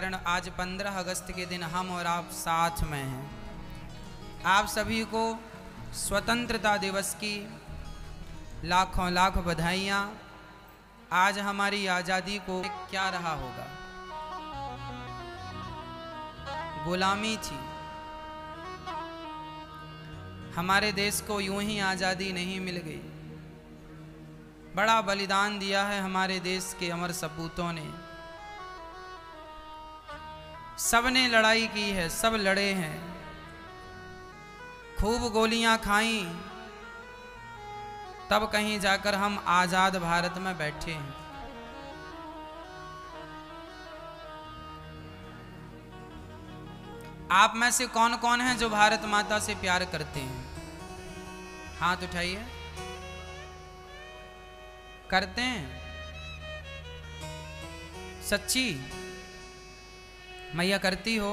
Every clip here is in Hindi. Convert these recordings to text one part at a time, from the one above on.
कारण आज 15 अगस्त के दिन हम और आप साथ में हैं। आप सभी को स्वतंत्रता दिवस की लाखों लाख बधाइयाँ। आज हमारी आज़ादी को क्या रहा होगा, गुलामी थी। हमारे देश को यूं ही आज़ादी नहीं मिल गई, बड़ा बलिदान दिया है हमारे देश के अमर सपूतों ने। सब ने लड़ाई की है, सब लड़े हैं, खूब गोलियां खाई, तब कहीं जाकर हम आजाद भारत में बैठे हैं। आप में से कौन कौन हैं जो भारत माता से प्यार करते हैं? हाथ उठाइए। करते हैं? सच्ची मैया करती हो?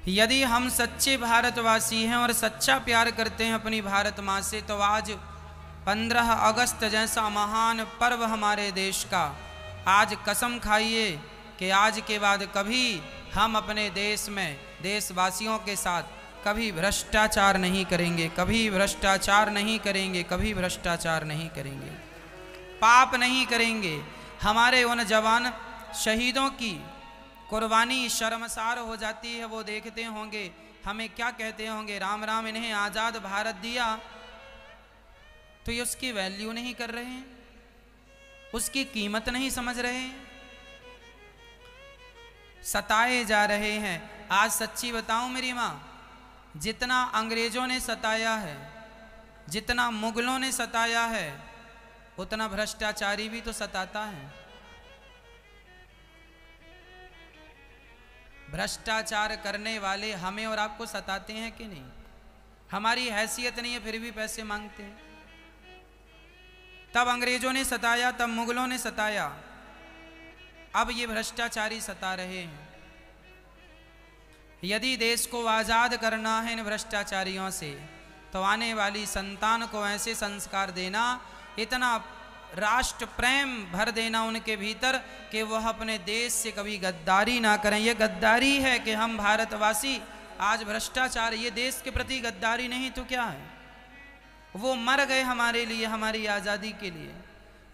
यदि हम सच्चे भारतवासी हैं और सच्चा प्यार करते हैं अपनी भारत माँ से, तो आज 15 अगस्त जैसा महान पर्व हमारे देश का, आज कसम खाइए कि आज के बाद कभी हम अपने देश में देशवासियों के साथ कभी भ्रष्टाचार नहीं करेंगे, कभी भ्रष्टाचार नहीं करेंगे, कभी भ्रष्टाचार नहीं करेंगे, पाप नहीं करेंगे। हमारे उन जवान शहीदों की कुर्बानी शर्मसार हो जाती है, वो देखते होंगे, हमें क्या कहते होंगे, राम राम इन्हें आज़ाद भारत दिया, तो ये उसकी वैल्यू नहीं कर रहे हैं, उसकी कीमत नहीं समझ रहे हैं, सताए जा रहे हैं। आज सच्ची बताऊं मेरी माँ, जितना अंग्रेजों ने सताया है, जितना मुगलों ने सताया है, उतना भ्रष्टाचारी भी तो सताता है। भ्रष्टाचार करने वाले हमें और आपको सताते हैं कि नहीं? हमारी हैसियत नहीं है फिर भी पैसे मांगते हैं। तब अंग्रेजों ने सताया, तब मुगलों ने सताया, अब ये भ्रष्टाचारी सता रहे हैं। यदि देश को आज़ाद करना है इन भ्रष्टाचारियों से, तो आने वाली संतान को ऐसे संस्कार देना, इतना राष्ट्र प्रेम भर देना उनके भीतर कि वह अपने देश से कभी गद्दारी ना करें। यह गद्दारी है कि हम भारतवासी आज भ्रष्टाचार, ये देश के प्रति गद्दारी नहीं तो क्या है? वो मर गए हमारे लिए, हमारी आज़ादी के लिए,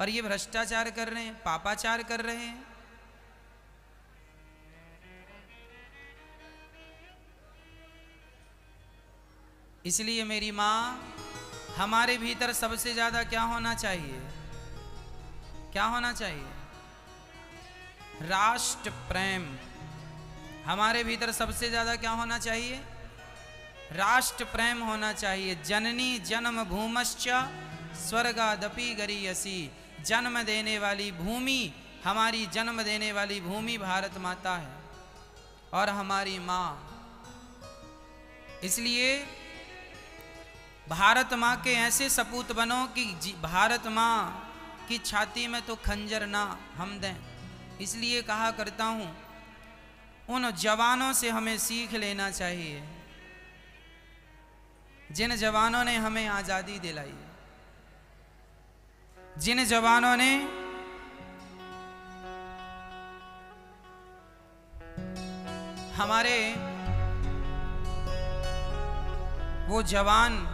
और ये भ्रष्टाचार कर रहे हैं, पापाचार कर रहे हैं। इसलिए मेरी माँ, हमारे भीतर सबसे ज्यादा क्या होना चाहिए? क्या होना चाहिए? राष्ट्र प्रेम। हमारे भीतर सबसे ज्यादा क्या होना चाहिए? राष्ट्र प्रेम होना चाहिए। जननी जन्म भूमश्च स्वर्गादपि गरीयसी। जन्म देने वाली भूमि, हमारी जन्म देने वाली भूमि भारत माता है और हमारी माँ। इसलिए भारत माँ के ऐसे सपूत बनो कि भारत माँ की छाती में तो खंजर ना हम दें। इसलिए कहा करता हूँ, उन जवानों से हमें सीख लेना चाहिए जिन जवानों ने हमें आज़ादी दिलाई, जिन जवानों ने हमारे, वो जवान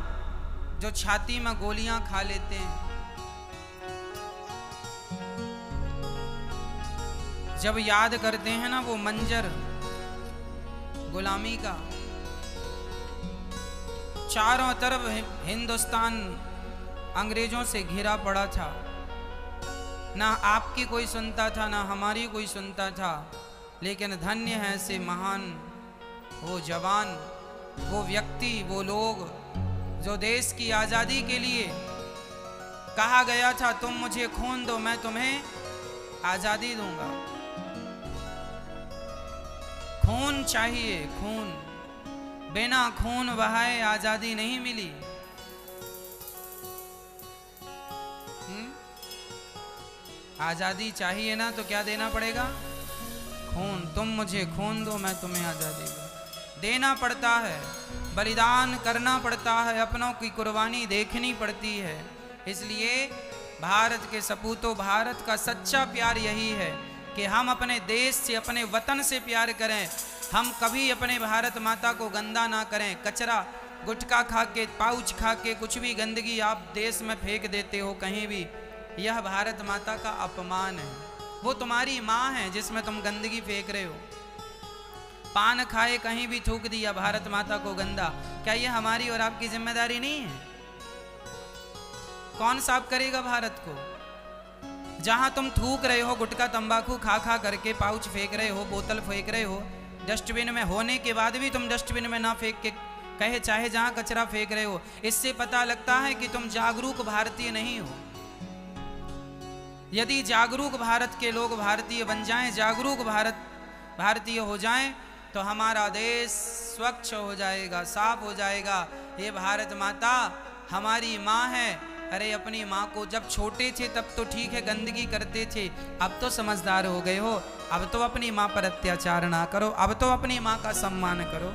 जो छाती में गोलियां खा लेते हैं, जब याद करते हैं ना वो मंजर गुलामी का, चारों तरफ हिंदुस्तान अंग्रेजों से घिरा पड़ा था, ना आपकी कोई सुनता था ना हमारी कोई सुनता था, लेकिन धन्य है से महान वो जवान, वो व्यक्ति, वो लोग जो देश की आज़ादी के लिए कहा गया था, तुम मुझे खून दो मैं तुम्हें आज़ादी दूंगा। खून चाहिए, खून, बिना खून बहाए आज़ादी नहीं मिली। आज़ादी चाहिए ना तो क्या देना पड़ेगा? खून। तुम मुझे खून दो मैं तुम्हें आज़ादी दूं। देना पड़ता है, बलिदान करना पड़ता है, अपनों की कुर्बानी देखनी पड़ती है। इसलिए भारत के सपूतों, भारत का सच्चा प्यार यही है कि हम अपने देश से, अपने वतन से प्यार करें। हम कभी अपने भारत माता को गंदा ना करें। कचरा, गुटखा खा के, पाउच खा के, कुछ भी गंदगी आप देश में फेंक देते हो कहीं भी, यह भारत माता का अपमान है। वो तुम्हारी माँ है जिसमें तुम गंदगी फेंक रहे हो। पान खाए कहीं भी थूक दिया भारत माता को गंदा, क्या यह हमारी और आपकी जिम्मेदारी नहीं है? कौन साफ करेगा भारत को? जहां तुम थूक रहे हो, गुटखा तंबाकू खा खा करके, पाउच फेंक रहे हो, बोतल फेंक रहे हो, डस्टबिन में होने के बाद भी तुम डस्टबिन में ना फेंक के कहे चाहे जहां कचरा फेंक रहे हो, इससे पता लगता है कि तुम जागरूक भारतीय नहीं हो। यदि जागरूक भारत के लोग भारतीय बन जाएं, जागरूक भारतीय हो जाएं, तो हमारा देश स्वच्छ हो जाएगा, साफ हो जाएगा। ये भारत माता हमारी माँ है। अरे अपनी माँ को जब छोटे थे तब तो ठीक है, गंदगी करते थे, अब तो समझदार हो गए हो, अब तो अपनी माँ पर अत्याचार ना करो, अब तो अपनी माँ का सम्मान करो।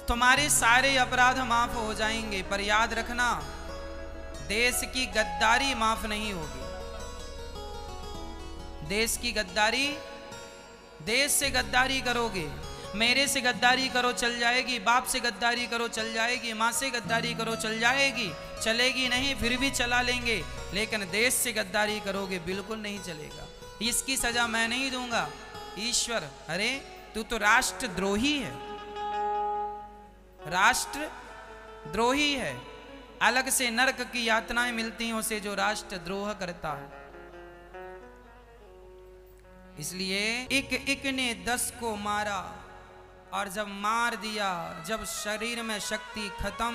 तुम्हारे सारे अपराध माफ हो जाएंगे, पर याद रखना देश की गद्दारी माफ नहीं होगी। देश की गद्दारी, देश से गद्दारी करोगे, मेरे से गद्दारी करो चल जाएगी, बाप से गद्दारी करो चल जाएगी, माँ से गद्दारी करो चल जाएगी, चलेगी नहीं फिर भी चला लेंगे, लेकिन देश से गद्दारी करोगे बिल्कुल नहीं चलेगा। इसकी सजा मैं नहीं दूंगा, ईश्वर। अरे तू तो राष्ट्रद्रोही है, राष्ट्रद्रोही है। अलग से नरक की यातनाएं मिलती हैं उसे जो राष्ट्रद्रोह करता है। इसलिए एक एक ने 10 को मारा, और जब मार दिया, जब शरीर में शक्ति खत्म,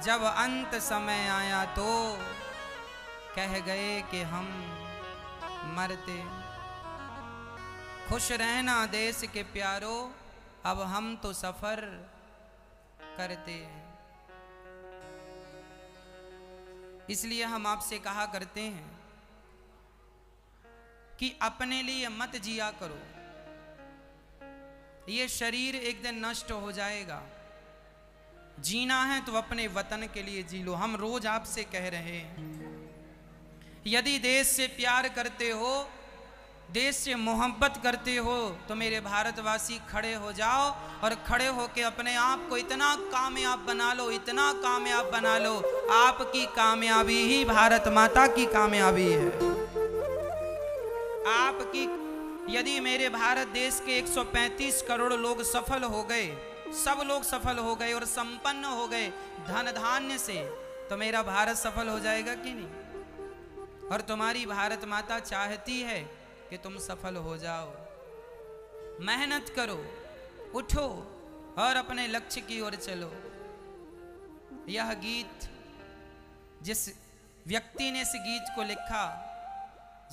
जब अंत समय आया तो कह गए कि हम मरते। खुश रहना देश के प्यारो, अब हम तो सफर करते हैं। इसलिए हम आपसे कहा करते हैं कि अपने लिए मत जिया करो, ये शरीर एक दिन नष्ट हो जाएगा। जीना है तो अपने वतन के लिए जी लो। हम रोज आपसे कह रहे हैं, यदि देश से प्यार करते हो, देश से मोहब्बत करते हो, तो मेरे भारतवासी खड़े हो जाओ और खड़े होकर अपने आप को इतना कामयाब बना लो, इतना कामयाब बना लो। आपकी कामयाबी ही भारत माता की कामयाबी है। आपकी, यदि मेरे भारत देश के 135 करोड़ लोग सफल हो गए, सब लोग सफल हो गए और संपन्न हो गए धन धान्य से, तो मेरा भारत सफल हो जाएगा कि नहीं? और तुम्हारी भारत माता चाहती है कि तुम सफल हो जाओ। मेहनत करो, उठो और अपने लक्ष्य की ओर चलो। यह गीत, जिस व्यक्ति ने इस गीत को लिखा,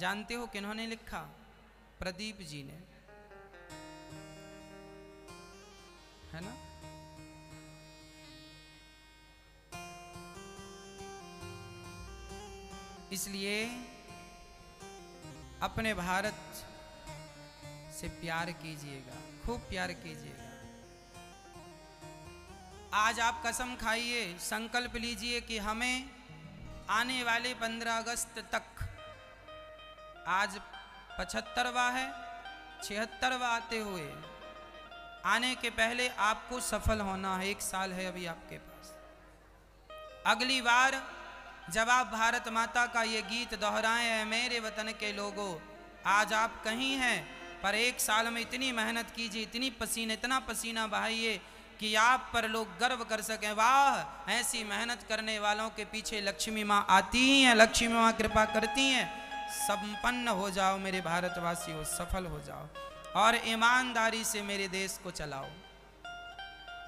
जानते हो किन्होंने लिखा? प्रदीप जी ने, है ना? इसलिए अपने भारत से प्यार कीजिएगा, खूब प्यार कीजिएगा। आज आप कसम खाइए, संकल्प लीजिए कि हमें आने वाले 15 अगस्त तक, आज 75वां है, 76वां आते हुए, आने के पहले आपको सफल होना है। 1 साल है अभी आपके पास। अगली बार जब आप भारत माता का ये गीत दोहराए हैं, मेरे वतन के लोगों, आज आप कहीं हैं, पर 1 साल में इतनी मेहनत कीजिए, इतना पसीना बहाइए कि आप पर लोग गर्व कर सकें, वाह ऐसी मेहनत करने वालों के पीछे लक्ष्मी माँ आती ही हैं, लक्ष्मी माँ कृपा करती हैं। संपन्न हो जाओ मेरे भारतवासियों, सफल हो जाओ और ईमानदारी से मेरे देश को चलाओ।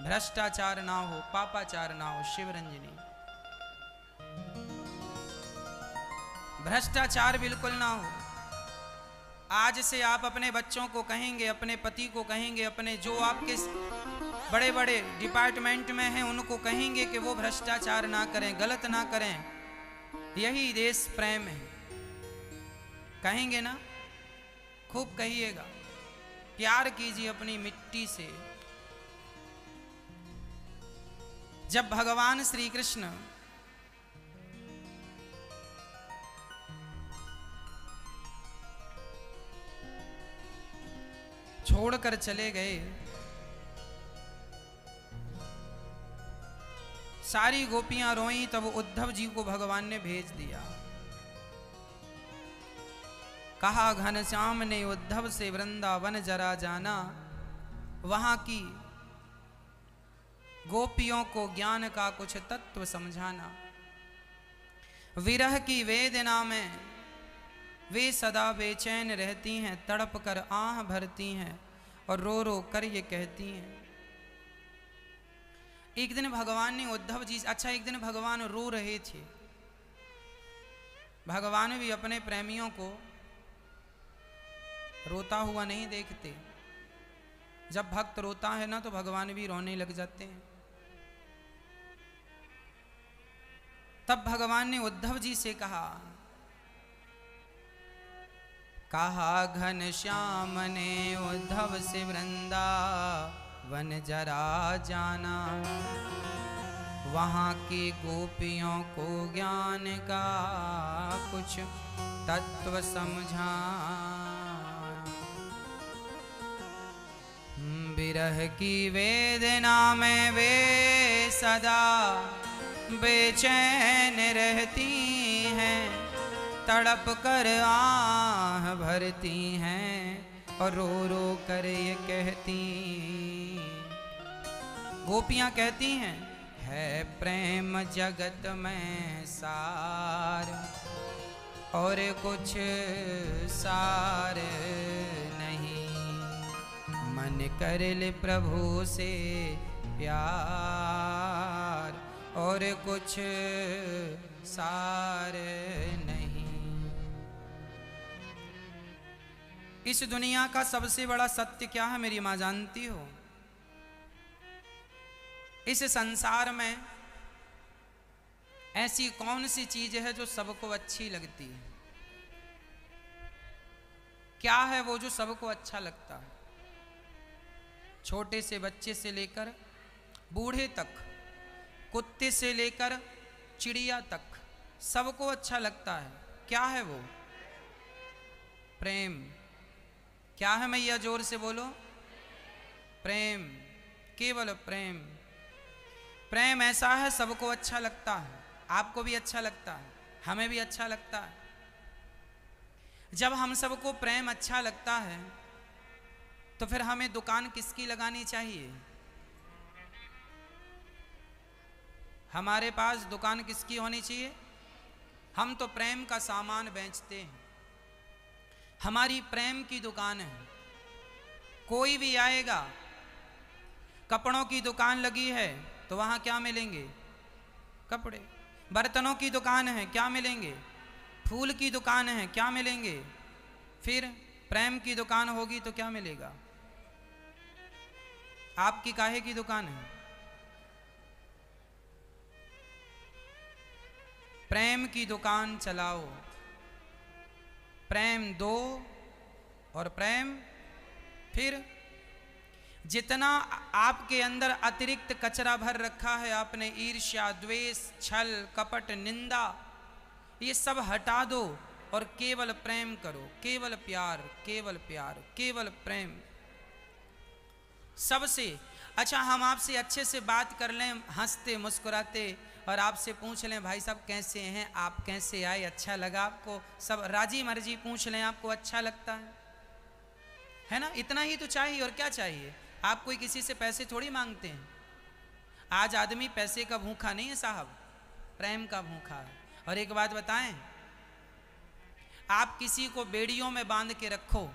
भ्रष्टाचार ना हो, पापाचार ना हो। शिवरंजनी, भ्रष्टाचार बिल्कुल ना हो। आज से आप अपने बच्चों को कहेंगे, अपने पति को कहेंगे, अपने जो आपके बड़े बड़े डिपार्टमेंट में हैं उनको कहेंगे कि वो भ्रष्टाचार ना करें, गलत ना करें। यही देश प्रेम है। कहेंगे ना? खूब कहिएगा, प्यार कीजिए अपनी मिट्टी से। जब भगवान श्री कृष्ण छोड़कर चले गए। सारी गोपियां रोईं, तब उद्धव जी को भगवान ने भेज दिया। कहा घनश्याम ने उद्धव से वृंदावन जरा जाना, वहां की गोपियों को ज्ञान का कुछ तत्व समझाना। विरह की वेदना में वे सदा बेचैन रहती हैं, तड़प कर आह भरती हैं और रो रो कर ये कहती हैं। एक दिन भगवान ने उद्धव जी, अच्छा एक दिन भगवान रो रहे थे। भगवान भी अपने प्रेमियों को रोता हुआ नहीं देखते। जब भक्त रोता है ना तो भगवान भी रोने लग जाते हैं। तब भगवान ने उद्धव जी से कहा घनश्याम ने उद्धव से वृंदावन जरा जाना, वहाँ की गोपियों को ज्ञान का कुछ तत्व समझा। विरह की वेदना में वे सदा बेचैन रहती हैं, तड़प कर आह भरती हैं और रो रो कर ये कहती। गोपियां कहती हैं, है प्रेम जगत में सार और कुछ सार नहीं, मन कर ले प्रभु से प्यार और कुछ सार नहीं। इस दुनिया का सबसे बड़ा सत्य क्या है मेरी मां जानती हो? इस संसार में ऐसी कौन सी चीज है जो सबको अच्छी लगती है? क्या है वो जो सबको अच्छा लगता है? छोटे से बच्चे से लेकर बूढ़े तक, कुत्ते से लेकर चिड़िया तक, सबको अच्छा लगता है। क्या है वो? प्रेम। क्या है मैया? जोर से बोलो। प्रेम, केवल प्रेम। प्रेम ऐसा है सबको अच्छा लगता है। आपको भी अच्छा लगता है, हमें भी अच्छा लगता है। जब हम सबको प्रेम अच्छा लगता है तो फिर हमें दुकान किसकी लगानी चाहिए? हमारे पास दुकान किसकी होनी चाहिए? हम तो प्रेम का सामान बेचते हैं, हमारी प्रेम की दुकान है। कोई भी आएगा, कपड़ों की दुकान लगी है तो वहां क्या मिलेंगे? कपड़े। बर्तनों की दुकान है, क्या मिलेंगे? फूल की दुकान है, क्या मिलेंगे? फिर प्रेम की दुकान होगी तो क्या मिलेगा? आपकी काहे की दुकान है? प्रेम की दुकान चलाओ, प्रेम दो और प्रेम। फिर जितना आपके अंदर अतिरिक्त कचरा भर रखा है, आपने ईर्ष्या, द्वेष, छल, कपट, निंदा, ये सब हटा दो और केवल प्रेम करो। केवल प्यार, केवल प्यार, केवल प्रेम सबसे। अच्छा, हम आपसे अच्छे से बात कर लें, हंसते मुस्कुराते, और आपसे पूछ लें भाई साहब कैसे हैं आप, कैसे आए, अच्छा लगा आपको, सब राजी मर्जी पूछ लें, आपको अच्छा लगता है ना? इतना ही तो चाहिए, और क्या चाहिए? आप कोई किसी से पैसे थोड़ी मांगते हैं। आज आदमी पैसे का भूखा नहीं है साहब, प्रेम का भूखा है। और एक बात बताएं, आप किसी को बेड़ियों में बांध के रखो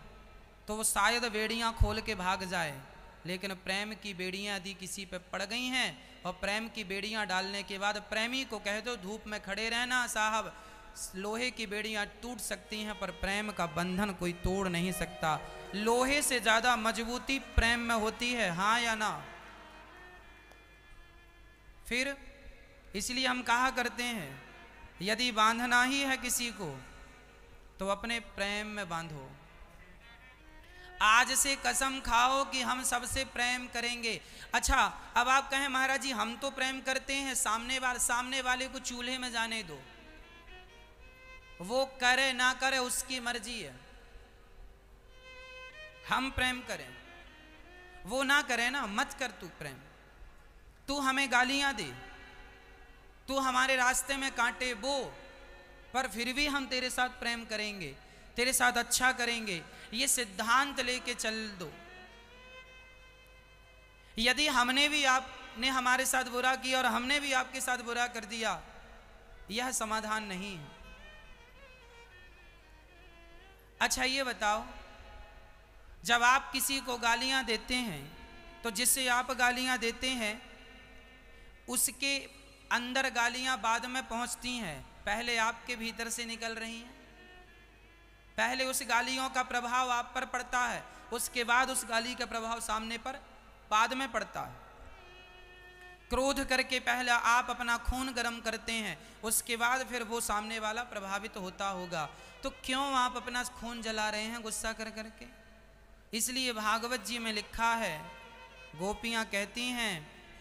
तो वो शायद बेड़ियां खोल के भाग जाए, लेकिन प्रेम की बेड़ियां यदि किसी पे पड़ गई हैं और प्रेम की बेड़ियां डालने के बाद प्रेमी को कह दो धूप में खड़े रहना साहब, लोहे की बेड़ियां टूट सकती हैं पर प्रेम का बंधन कोई तोड़ नहीं सकता। लोहे से ज्यादा मजबूती प्रेम में होती है, हाँ या ना? फिर इसलिए हम कहा करते हैं, यदि बांधना ही है किसी को तो अपने प्रेम में बांधो। आज से कसम खाओ कि हम सबसे प्रेम करेंगे। अच्छा, अब आप कहें महाराज जी हम तो प्रेम करते हैं, सामने वाले को चूल्हे में जाने दो, वो करे ना करे उसकी मर्जी है, हम प्रेम करें। वो ना करे ना, मत कर तू प्रेम। तू हमें गालियां दे, तू हमारे रास्ते में कांटे बो, पर फिर भी हम तेरे साथ प्रेम करेंगे, तेरे साथ अच्छा करेंगे, ये सिद्धांत लेके चल दो। यदि हमने भी, आपने हमारे साथ बुरा किया और हमने भी आपके साथ बुरा कर दिया, यह समाधान नहीं है। अच्छा ये बताओ, जब आप किसी को गालियां देते हैं तो जिससे आप गालियां देते हैं उसके अंदर गालियां बाद में पहुंचती हैं, पहले आपके भीतर से निकल रही हैं। पहले उस गालियों का प्रभाव आप पर पड़ता है, उसके बाद उस गाली का प्रभाव सामने पर बाद में पड़ता है। क्रोध करके पहले आप अपना खून गर्म करते हैं, उसके बाद फिर वो सामने वाला प्रभावित होता होगा। तो क्यों आप अपना खून जला रहे हैं गुस्सा कर करके? इसलिए भागवत जी में लिखा है, गोपियां कहती हैं,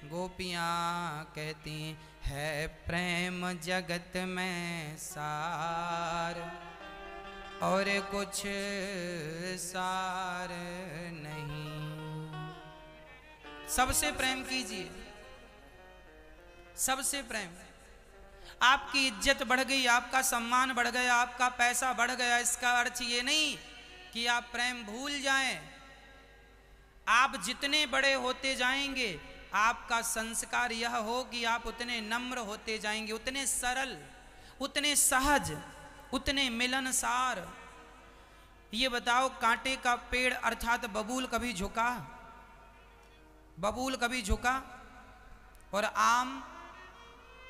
गोपियां कहती है प्रेम जगत में सार, और कुछ सार नहीं। सबसे प्रेम कीजिए, सबसे प्रेम। आपकी इज्जत बढ़ गई, आपका सम्मान बढ़ गया, आपका पैसा बढ़ गया, इसका अर्थ ये नहीं कि आप प्रेम भूल जाएं। आप जितने बड़े होते जाएंगे, आपका संस्कार यह हो कि आप उतने नम्र होते जाएंगे, उतने सरल, उतने सहज, उतने मिलनसार। ये बताओ, कांटे का पेड़ अर्थात बबूल कभी झुका? बबूल कभी झुका? और आम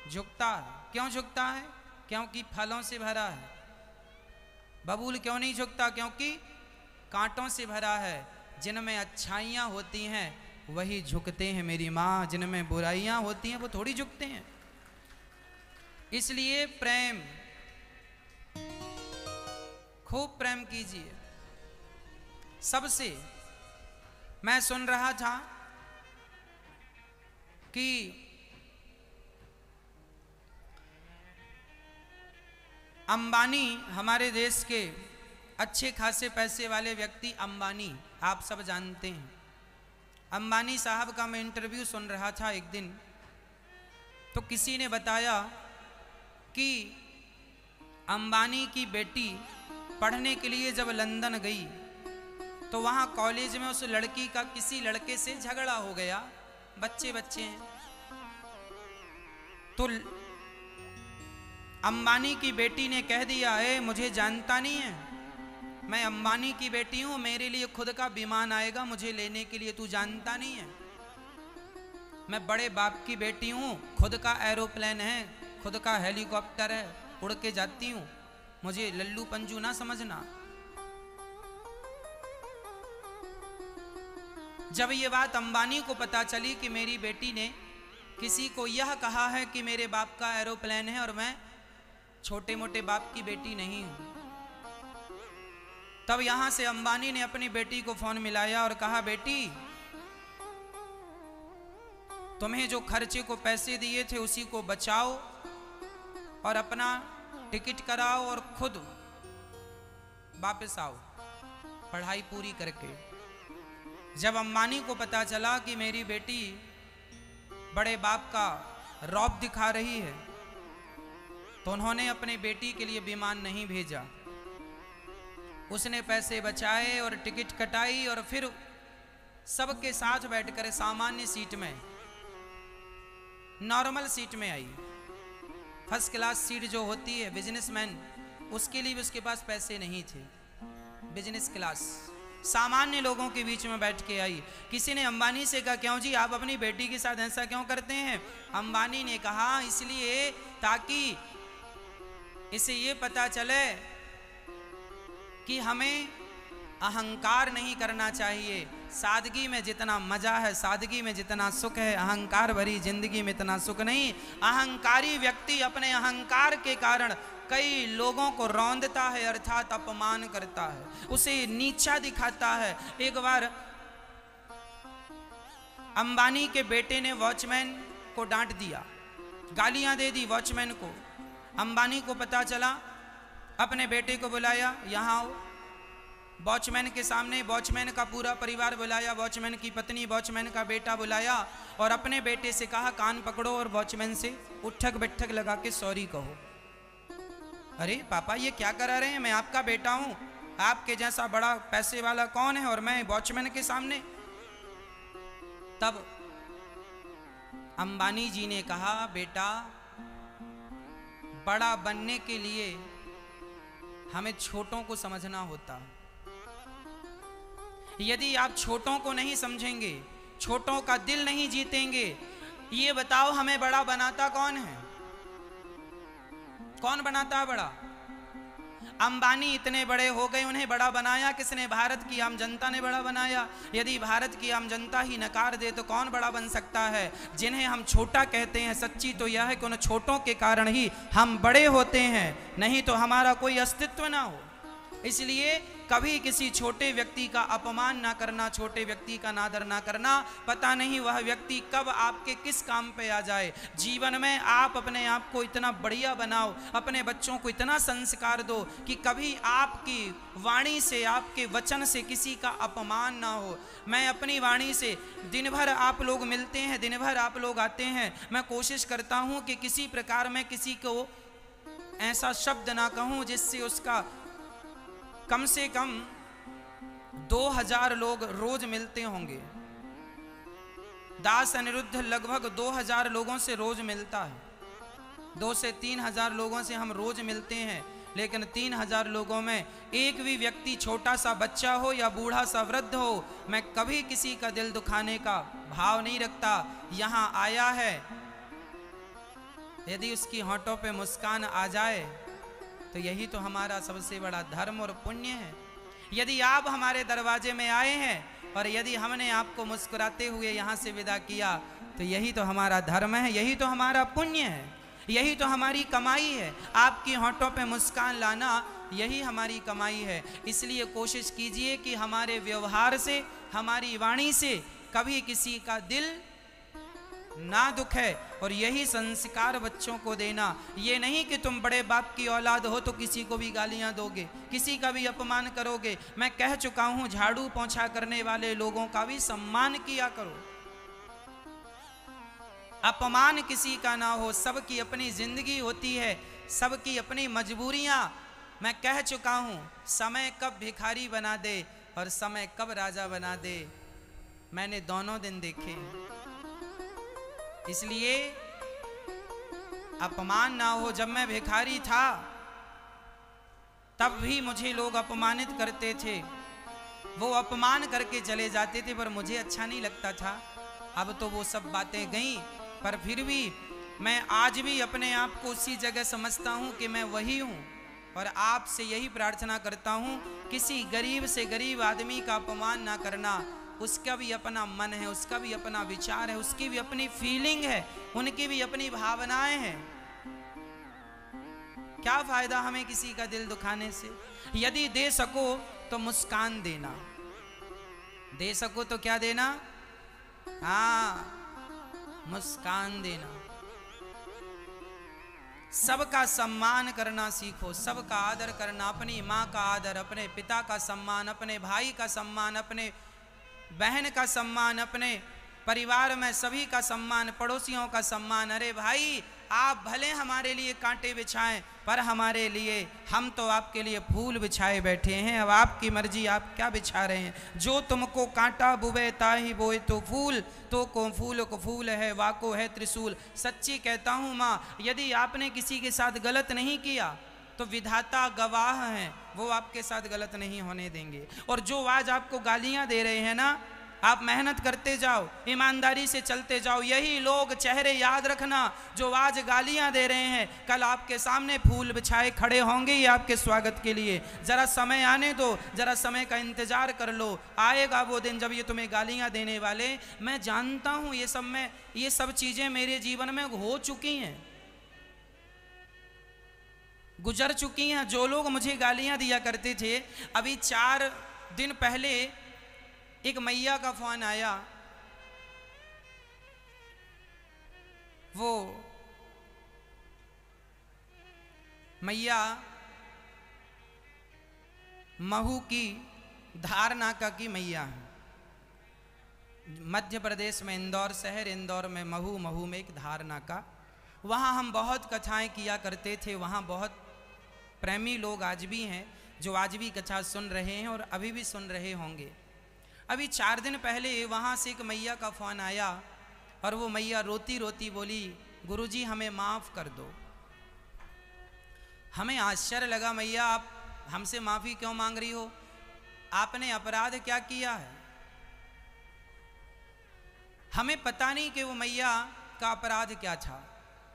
झुकता है। क्यों झुकता है? क्योंकि फलों से भरा है। बबूल क्यों नहीं झुकता? क्योंकि कांटों से भरा है। जिनमें अच्छाइयाँ होती हैं वही झुकते हैं मेरी माँ, जिनमें बुराइयाँ होती हैं वो थोड़ी झुकते हैं। इसलिए प्रेम, खूब प्रेम कीजिए सबसे। मैं सुन रहा था कि अंबानी, हमारे देश के अच्छे खासे पैसे वाले व्यक्ति अंबानी, आप सब जानते हैं। अंबानी साहब का मैं इंटरव्यू सुन रहा था एक दिन, तो किसी ने बताया कि अंबानी की बेटी पढ़ने के लिए जब लंदन गई तो वहाँ कॉलेज में उस लड़की का किसी लड़के से झगड़ा हो गया। बच्चे बच्चे हैं तो अंबानी की बेटी ने कह दिया, मुझे जानता नहीं है, मैं अंबानी की बेटी हूं, मेरे लिए खुद का विमान आएगा मुझे लेने के लिए, तू जानता नहीं है। मैं बड़े बाप की बेटी हूं, खुद का एरोप्लेन है, खुद का हेलीकॉप्टर है, उड़ के जाती हूं, मुझे लल्लू पंजू ना समझना। जब ये बात अंबानी को पता चली कि मेरी बेटी ने किसी को यह कहा है कि मेरे बाप का एरोप्लेन है और मैं छोटे मोटे बाप की बेटी नहीं हूं, तब यहां से अंबानी ने अपनी बेटी को फोन मिलाया और कहा, बेटी तुम्हें जो खर्चे को पैसे दिए थे उसी को बचाओ और अपना टिकट कराओ और खुद वापस आओ पढ़ाई पूरी करके। जब अंबानी को पता चला कि मेरी बेटी बड़े बाप का रौब दिखा रही है तो उन्होंने अपने बेटी के लिए विमान नहीं भेजा, उसने पैसे बचाए और टिकट कटाई और फिर सबके साथ बैठकर सामान्य सीट में, नॉर्मल सीट में आई। फर्स्ट क्लास सीट जो होती है बिजनेसमैन, उसके लिए भी उसके पास पैसे नहीं थे। बिजनेस क्लास सामान्य लोगों के बीच में बैठ के आई। किसी ने अंबानी से कहा, क्यों जी आप अपनी बेटी के साथ ऐसा क्यों करते हैं? अंबानी ने कहा, इसलिए ताकि इसे ये पता चले कि हमें अहंकार नहीं करना चाहिए। सादगी में जितना मजा है, सादगी में जितना सुख है, अहंकार भरी जिंदगी में इतना सुख नहीं। अहंकारी व्यक्ति अपने अहंकार के कारण कई लोगों को रौंदता है, अर्थात अपमान करता है, उसे नीचा दिखाता है। एक बार अंबानी के बेटे ने वॉचमैन को डांट दिया, गालियां दे दी वॉचमैन को। अंबानी को पता चला, अपने बेटे को बुलाया, यहाँ आओ। वॉचमैन के सामने वॉचमैन का पूरा परिवार बुलाया, वॉचमैन की पत्नी, वॉचमैन का बेटा बुलाया और अपने बेटे से कहा कान पकड़ो और वॉचमैन से उठक बैठक लगा के सॉरी कहो। अरे पापा ये क्या करा रहे हैं, मैं आपका बेटा हूं, आपके जैसा बड़ा पैसे वाला कौन है और मैं वॉचमैन के सामने। तब अंबानी जी ने कहा बेटा बड़ा बनने के लिए हमें छोटों को समझना होता। यदि आप छोटों को नहीं समझेंगे, छोटों का दिल नहीं जीतेंगे, ये बताओ हमें बड़ा बनाता कौन है? कौन बनाता है बड़ा? अंबानी इतने बड़े हो गए, उन्हें बड़ा बनाया किसने? भारत की आम जनता ने बड़ा बनाया। यदि भारत की आम जनता ही नकार दे तो कौन बड़ा बन सकता है? जिन्हें हम छोटा कहते हैं, सच्ची तो यह है कि उन छोटों के कारण ही हम बड़े होते हैं, नहीं तो हमारा कोई अस्तित्व ना हो। इसलिए कभी किसी छोटे व्यक्ति का अपमान ना करना, छोटे व्यक्ति का नादर ना करना। पता नहीं वह व्यक्ति कब आपके किस काम पे आ जाए। जीवन में आप अपने आप को इतना बढ़िया बनाओ, अपने बच्चों को इतना संस्कार दो कि कभी आपकी वाणी से, आपके वचन से किसी का अपमान ना हो। मैं अपनी वाणी से, दिन भर आप लोग मिलते हैं, दिन भर आप लोग आते हैं, मैं कोशिश करता हूँ कि किसी प्रकार में किसी को ऐसा शब्द ना कहूँ जिससे उसका कम से कम 2000 लोग रोज मिलते होंगे। दास अनिरुद्ध लगभग 2000 लोगों से रोज मिलता है। 2 से 3000 लोगों से हम रोज मिलते हैं, लेकिन 3000 लोगों में एक भी व्यक्ति, छोटा सा बच्चा हो या बूढ़ा सा वृद्ध हो, मैं कभी किसी का दिल दुखाने का भाव नहीं रखता। यहाँ आया है, यदि उसकी होठों पे मुस्कान आ जाए तो यही तो हमारा सबसे बड़ा धर्म और पुण्य है। यदि आप हमारे दरवाजे में आए हैं और यदि हमने आपको मुस्कुराते हुए यहाँ से विदा किया तो यही तो हमारा धर्म है, यही तो हमारा पुण्य है, यही तो हमारी कमाई है। आपकी होठों पे मुस्कान लाना यही हमारी कमाई है। इसलिए कोशिश कीजिए कि हमारे व्यवहार से, हमारी वाणी से कभी किसी का दिल ना दुखे, और यही संस्कार बच्चों को देना। ये नहीं कि तुम बड़े बाप की औलाद हो तो किसी को भी गालियां दोगे, किसी का भी अपमान करोगे। मैं कह चुका हूं, झाड़ू पोंछा करने वाले लोगों का भी सम्मान किया करो, अपमान किसी का ना हो। सबकी अपनी जिंदगी होती है, सबकी अपनी मजबूरियां। मैं कह चुका हूं, समय कब भिखारी बना दे और समय कब राजा बना दे, मैंने दोनों दिन देखे। इसलिए अपमान ना हो। जब मैं भिखारी था तब भी मुझे लोग अपमानित करते थे, वो अपमान करके चले जाते थे, पर मुझे अच्छा नहीं लगता था। अब तो वो सब बातें गईं, पर फिर भी मैं आज भी अपने आप को उसी जगह समझता हूँ कि मैं वही हूँ। और आपसे यही प्रार्थना करता हूँ, किसी गरीब से गरीब आदमी का अपमान ना करना। उसका भी अपना मन है, उसका भी अपना विचार है, उसकी भी अपनी फीलिंग है, उनकी भी अपनी भावनाएं हैं। क्या फायदा हमें किसी का दिल दुखाने से? यदि दे सको तो मुस्कान देना, दे सको तो क्या देना? हाँ, मुस्कान देना। सबका सम्मान करना सीखो, सबका आदर करना, अपनी माँ का आदर, अपने पिता का सम्मान, अपने भाई का सम्मान, अपने बहन का सम्मान, अपने परिवार में सभी का सम्मान, पड़ोसियों का सम्मान। अरे भाई, आप भले हमारे लिए कांटे बिछाएं, पर हमारे लिए, हम तो आपके लिए फूल बिछाए बैठे हैं। अब आपकी मर्जी, आप क्या बिछा रहे हैं। जो तुमको कांटा बुबे ताही बोए तो फूल, तो को फूल है, वाको है त्रिशूल। सच्ची कहता हूँ माँ, यदि आपने किसी के साथ गलत नहीं किया तो विधाता गवाह हैं, वो आपके साथ गलत नहीं होने देंगे। और जो आज आपको गालियां दे रहे हैं ना, आप मेहनत करते जाओ, ईमानदारी से चलते जाओ। यही लोग, चेहरे याद रखना, जो आज गालियां दे रहे हैं, कल आपके सामने फूल बिछाए खड़े होंगे ये आपके स्वागत के लिए। जरा समय आने दो, जरा समय का इंतजार कर लो। आएगा वो दिन जब ये तुम्हें गालियां देने वाले। मैं जानता हूँ ये सब चीजें मेरे जीवन में हो चुकी हैं, गुजर चुकी हैं। जो लोग मुझे गालियां दिया करते थे, अभी 4 दिन पहले एक मैया का फोन आया। वो मैया महू की धारनाका की मैया हैं। मध्य प्रदेश में इंदौर शहर, इंदौर में महू, महू में एक धारनाका, वहाँ हम बहुत कथाएं किया करते थे। वहाँ बहुत प्रेमी लोग आज भी हैं जो आज भी कथा सुन रहे हैं और अभी भी सुन रहे होंगे। अभी 4 दिन पहले वहाँ से एक मैया का फ़ोन आया और वो मैया रोती रोती बोली, गुरुजी हमें माफ़ कर दो। हमें आश्चर्य लगा, मैया आप हमसे माफ़ी क्यों मांग रही हो? आपने अपराध क्या किया है? हमें पता नहीं कि वो मैया का अपराध क्या था,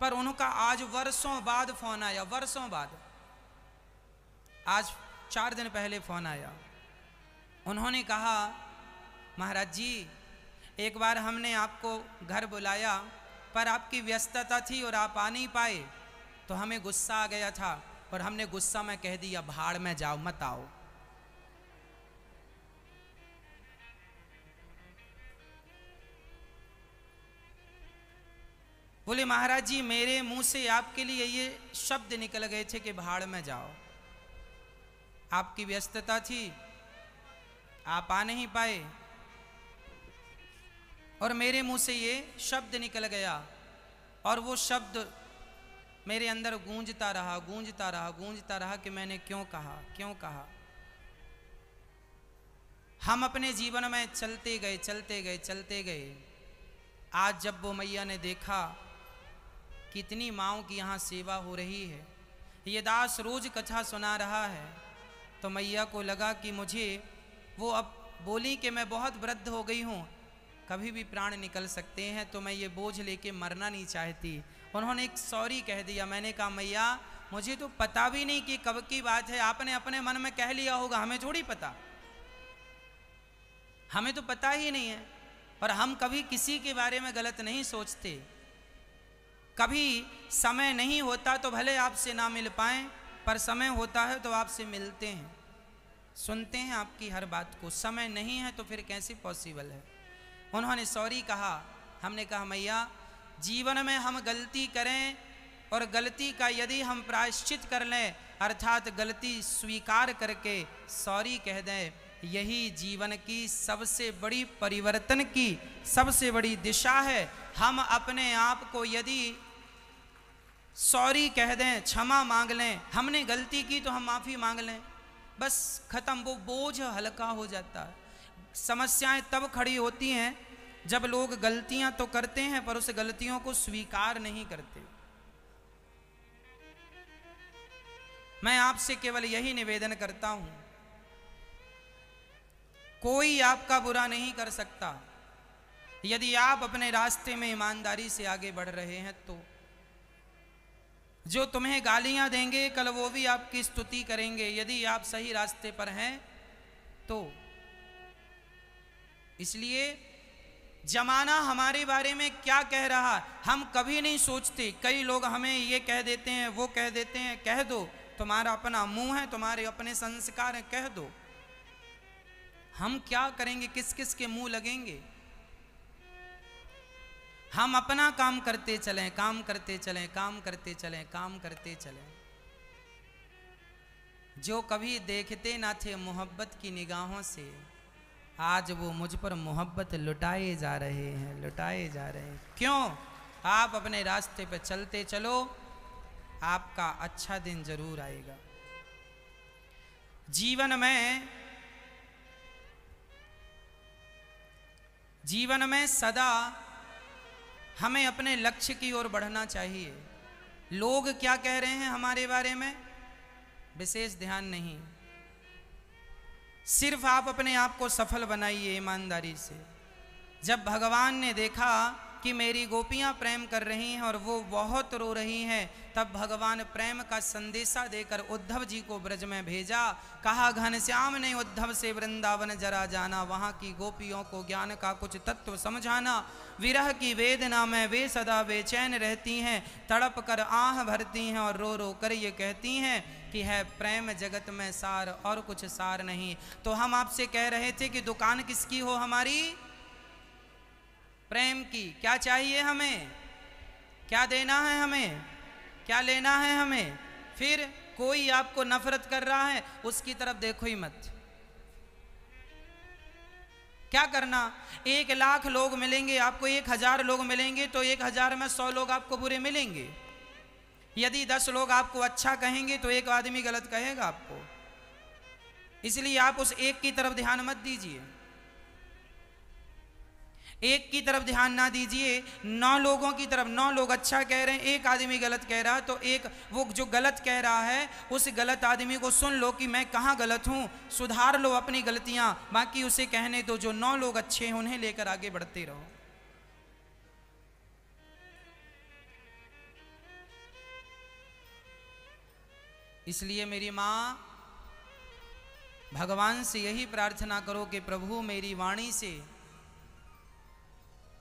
पर उनका आज वर्षों बाद फ़ोन आया, वर्षों बाद, आज 4 दिन पहले फ़ोन आया। उन्होंने कहा, महाराज जी एक बार हमने आपको घर बुलाया पर आपकी व्यस्तता थी और आप आ नहीं पाए, तो हमें गुस्सा आ गया था और हमने गुस्सा में कह दिया भाड़ में जाओ, मत आओ। बोले महाराज जी मेरे मुंह से आपके लिए ये शब्द निकल गए थे कि भाड़ में जाओ, आपकी व्यस्तता थी, आप आ नहीं पाए और मेरे मुंह से ये शब्द निकल गया और वो शब्द मेरे अंदर गूंजता रहा, गूंजता रहा, गूंजता रहा कि मैंने क्यों कहा, क्यों कहा। हम अपने जीवन में चलते गए, चलते गए, चलते गए। आज जब वो मैया ने देखा कितनी माँओं की यहाँ सेवा हो रही है, ये दास रोज कथा सुना रहा है, तो मैया को लगा कि मुझे, वो अब बोली कि मैं बहुत वृद्ध हो गई हूँ, कभी भी प्राण निकल सकते हैं, तो मैं ये बोझ लेके मरना नहीं चाहती। उन्होंने एक सॉरी कह दिया। मैंने कहा मैया मुझे तो पता भी नहीं कि कब की बात है, आपने अपने मन में कह लिया होगा, हमें थोड़ी पता, हमें तो पता ही नहीं है। और हम कभी किसी के बारे में गलत नहीं सोचते। कभी समय नहीं होता तो भले आपसे ना मिल पाएं, पर समय होता है तो आपसे मिलते हैं, सुनते हैं आपकी हर बात को। समय नहीं है तो फिर कैसे पॉसिबल है। उन्होंने सॉरी कहा। हमने कहा मैया जीवन में हम गलती करें और गलती का यदि हम प्रायश्चित कर लें, अर्थात गलती स्वीकार करके सॉरी कह दें, यही जीवन की सबसे बड़ी परिवर्तन की सबसे बड़ी दिशा है। हम अपने आप को यदि सॉरी कह दें, क्षमा मांग लें, हमने गलती की तो हम माफ़ी मांग लें, बस खत्म, वो बोझ हल्का हो जाता है। समस्याएं तब खड़ी होती हैं जब लोग गलतियां तो करते हैं पर उस गलतियों को स्वीकार नहीं करते। मैं आपसे केवल यही निवेदन करता हूं, कोई आपका बुरा नहीं कर सकता। यदि आप अपने रास्ते में ईमानदारी से आगे बढ़ रहे हैं तो जो तुम्हें गालियां देंगे कल वो भी आपकी स्तुति करेंगे, यदि आप सही रास्ते पर हैं तो। इसलिए जमाना हमारे बारे में क्या कह रहा हम कभी नहीं सोचते। कई लोग हमें ये कह देते हैं, वो कह देते हैं, कह दो, तुम्हारा अपना मुंह है, तुम्हारे अपने संस्कार हैं, कह दो। हम क्या करेंगे, किस किस के मुंह लगेंगे। हम अपना काम करते चलें, काम करते चलें, काम करते चलें, काम करते चलें। जो कभी देखते ना थे मोहब्बत की निगाहों से, आज वो मुझ पर मोहब्बत लुटाए जा रहे हैं, लुटाए जा रहे हैं। क्यों? आप अपने रास्ते पे चलते चलो, आपका अच्छा दिन जरूर आएगा। जीवन में सदा हमें अपने लक्ष्य की ओर बढ़ना चाहिए। लोग क्या कह रहे हैं हमारे बारे में विशेष ध्यान नहीं, सिर्फ आप अपने आप को सफल बनाइए ईमानदारी से। जब भगवान ने देखा कि मेरी गोपियां प्रेम कर रही हैं और वो बहुत रो रही हैं, तब भगवान प्रेम का संदेशा देकर उद्धव जी को ब्रज में भेजा। कहा घनश्याम ने उद्धव से वृंदावन जरा जाना, वहाँ की गोपियों को ज्ञान का कुछ तत्व समझाना। विरह की वेदना में वे सदा बेचैन रहती हैं, तड़प कर आह भरती हैं और रो रो कर ये कहती हैं कि है प्रेम जगत में सार और कुछ सार नहीं। तो हम आपसे कह रहे थे कि दुकान किसकी हो, हमारी प्रेम की। क्या चाहिए हमें, क्या देना है हमें, क्या लेना है हमें। फिर कोई आपको नफरत कर रहा है उसकी तरफ देखो ही मत। क्या करना, 1,00,000 लोग मिलेंगे आपको, 1,000 लोग मिलेंगे तो 1,000 में 100 लोग आपको बुरे मिलेंगे। यदि 10 लोग आपको अच्छा कहेंगे तो एक आदमी गलत कहेगा आपको। इसलिए आप उस एक की तरफ ध्यान मत दीजिए, एक की तरफ ध्यान ना दीजिए, 9 लोगों की तरफ। 9 लोग अच्छा कह रहे हैं, एक आदमी गलत कह रहा है, तो एक वो जो गलत कह रहा है उस गलत आदमी को सुन लो कि मैं कहाँ गलत हूँ, सुधार लो अपनी गलतियाँ, बाकी उसे कहने दो। जो 9 लोग अच्छे हैं उन्हें लेकर आगे बढ़ते रहो। इसलिए मेरी माँ, भगवान से यही प्रार्थना करो कि प्रभु मेरी वाणी से,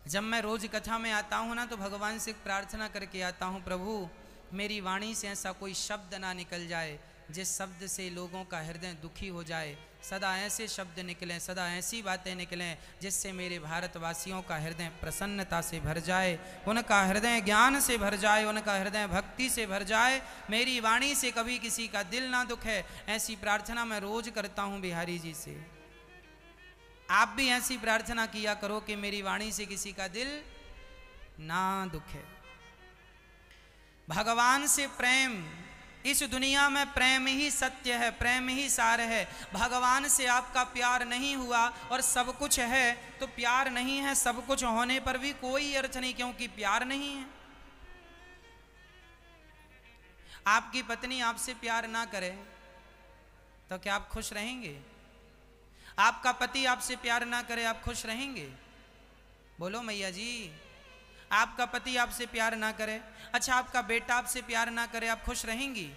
जब मैं रोज कथा में आता हूँ ना तो भगवान से प्रार्थना करके आता हूँ, प्रभु मेरी वाणी से ऐसा कोई शब्द ना निकल जाए जिस शब्द से लोगों का हृदय दुखी हो जाए। सदा ऐसे शब्द निकलें, सदा ऐसी बातें निकलें जिससे मेरे भारतवासियों का हृदय प्रसन्नता से भर जाए, उनका हृदय ज्ञान से भर जाए, उनका हृदय भक्ति से भर जाए, मेरी वाणी से कभी किसी का दिल ना दुखे। ऐसी प्रार्थना मैं रोज करता हूँ बिहारी जी से। आप भी ऐसी प्रार्थना किया करो कि मेरी वाणी से किसी का दिल ना दुखे। भगवान से प्रेम, इस दुनिया में प्रेम ही सत्य है, प्रेम ही सार है। भगवान से आपका प्यार नहीं हुआ और सब कुछ है तो प्यार नहीं है, सब कुछ होने पर भी कोई अर्थ नहीं, क्योंकि प्यार नहीं है। आपकी पत्नी आपसे प्यार ना करे तो क्या आप खुश रहेंगे? आपका पति आपसे प्यार ना करे, आप खुश रहेंगे? बोलो मैया जी। आपका पति आपसे प्यार ना करे, अच्छा आपका बेटा आपसे प्यार ना करे, आप खुश रहेंगी?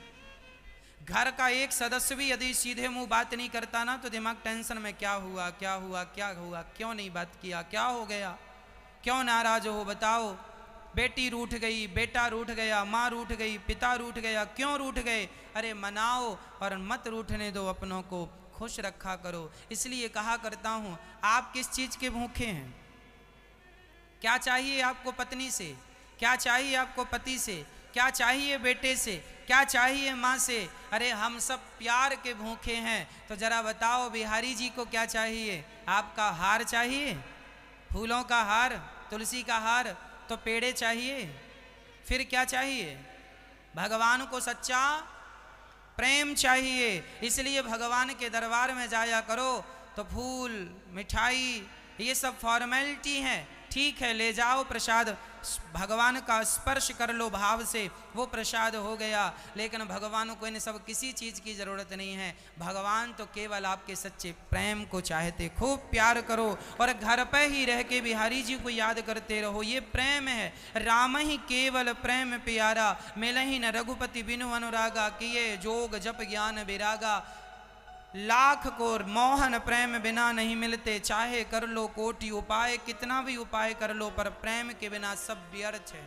घर का एक सदस्य भी यदि सीधे मुंह बात नहीं करता ना तो दिमाग टेंशन में, क्या हुआ क्या हुआ क्या हुआ, क्यों नहीं बात किया, क्या हो गया, क्यों नाराज हो बताओ। बेटी रूठ गई, बेटा रूठ गया, माँ रूठ गई, पिता रूठ गया, क्यों रूठ गए? अरे मनाओ और मत रूठने दो, अपनों को खुश रखा करो। इसलिए कहा करता हूं, आप किस चीज के भूखे हैं? क्या चाहिए आपको पत्नी से, क्या चाहिए आपको पति से, क्या चाहिए बेटे से, क्या चाहिए माँ से? अरे हम सब प्यार के भूखे हैं। तो जरा बताओ बिहारी जी को क्या चाहिए? आपका हार चाहिए, फूलों का हार, तुलसी का हार, तो पेड़े चाहिए, फिर क्या चाहिए? भगवान को सच्चा प्रेम चाहिए। इसलिए भगवान के दरबार में जाया करो तो फूल, मिठाई, ये सब फॉर्मेलिटी हैं, ठीक है, ले जाओ प्रसाद, भगवान का स्पर्श कर लो भाव से, वो प्रसाद हो गया। लेकिन भगवान को इन सब किसी चीज़ की ज़रूरत नहीं है। भगवान तो केवल आपके सच्चे प्रेम को चाहते। खूब प्यार करो और घर पे ही रह के बिहारी जी को याद करते रहो, ये प्रेम है। राम ही केवल प्रेम प्यारा, मिलहि न रघुपति बिनु अनुरागा, किए जोग जप ज्ञान विरागा। लाख को मोहन प्रेम बिना नहीं मिलते, चाहे कर लो कोटि उपाय, कितना भी उपाय कर लो पर प्रेम के बिना सब व्यर्थ है।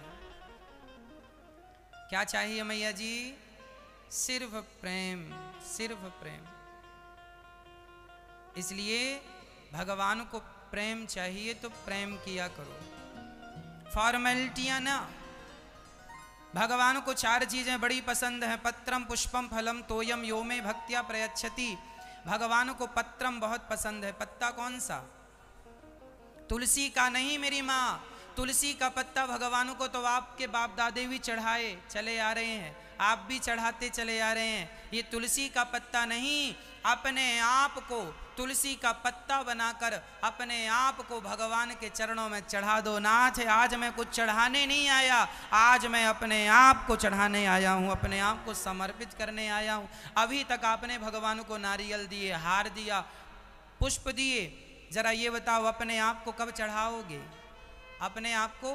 क्या चाहिए मैया जी? सिर्फ प्रेम, सिर्फ प्रेम। इसलिए भगवान को प्रेम चाहिए तो प्रेम किया करो, फॉर्मेलिटियां ना। भगवान को 4 चीजें बड़ी पसंद हैं, पत्रम पुष्पम फलम तोयम यो में भक्त्या प्रयच्छति। भगवान को पत्रम बहुत पसंद है। पत्ता कौन सा? तुलसी का नहीं मेरी माँ, तुलसी का पत्ता भगवान को तो आपके बाप दादे भी चढ़ाए चले आ रहे हैं, आप भी चढ़ाते चले आ रहे हैं। ये तुलसी का पत्ता नहीं, अपने आप को तुलसी का पत्ता बनाकर अपने आप को भगवान के चरणों में चढ़ा दो। नाथ आज मैं कुछ चढ़ाने नहीं आया, आज मैं अपने आप को चढ़ाने आया हूँ, अपने आप को समर्पित करने आया हूँ। अभी तक आपने भगवान को नारियल दिए, हार दिया, पुष्प दिए, जरा ये बताओ अपने आप को कब चढ़ाओगे? अपने आप को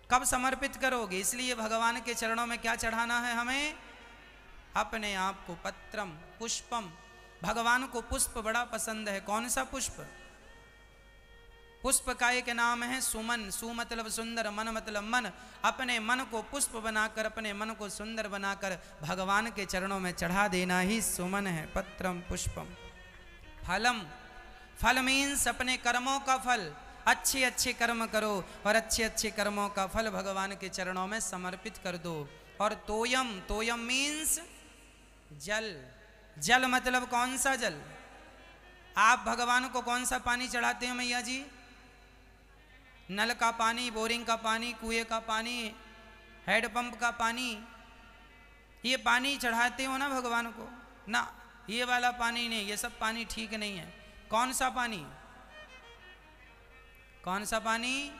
कब समर्पित करोगे? इसलिए भगवान के चरणों में क्या चढ़ाना है हमें? अपने आप को। पत्रम पुष्पम, भगवान को पुष्प बड़ा पसंद है। कौन सा पुष्प? पुष्प का एक नाम है सुमन। सु मतलब सुंदर, मन मतलब मन। अपने मन को पुष्प बनाकर, अपने मन को सुंदर बनाकर भगवान के चरणों में चढ़ा देना ही सुमन है। पत्रम पुष्पम। फलम, फल मीन्स अपने कर्मों का फल। अच्छे अच्छे कर्म करो और अच्छे अच्छे कर्मों का फल भगवान के चरणों में समर्पित कर दो। और तोयम, तोयम मीन्स जल। जल मतलब कौन सा जल? आप भगवान को कौन सा पानी चढ़ाते हैं मैया जी? नल का पानी, बोरिंग का पानी, कुएं का पानी, हैंडपंप का पानी, ये पानी चढ़ाते हो ना भगवान को? ना, ये वाला पानी नहीं, ये सब पानी ठीक नहीं है। कौन सा पानी? कौन सा पानी?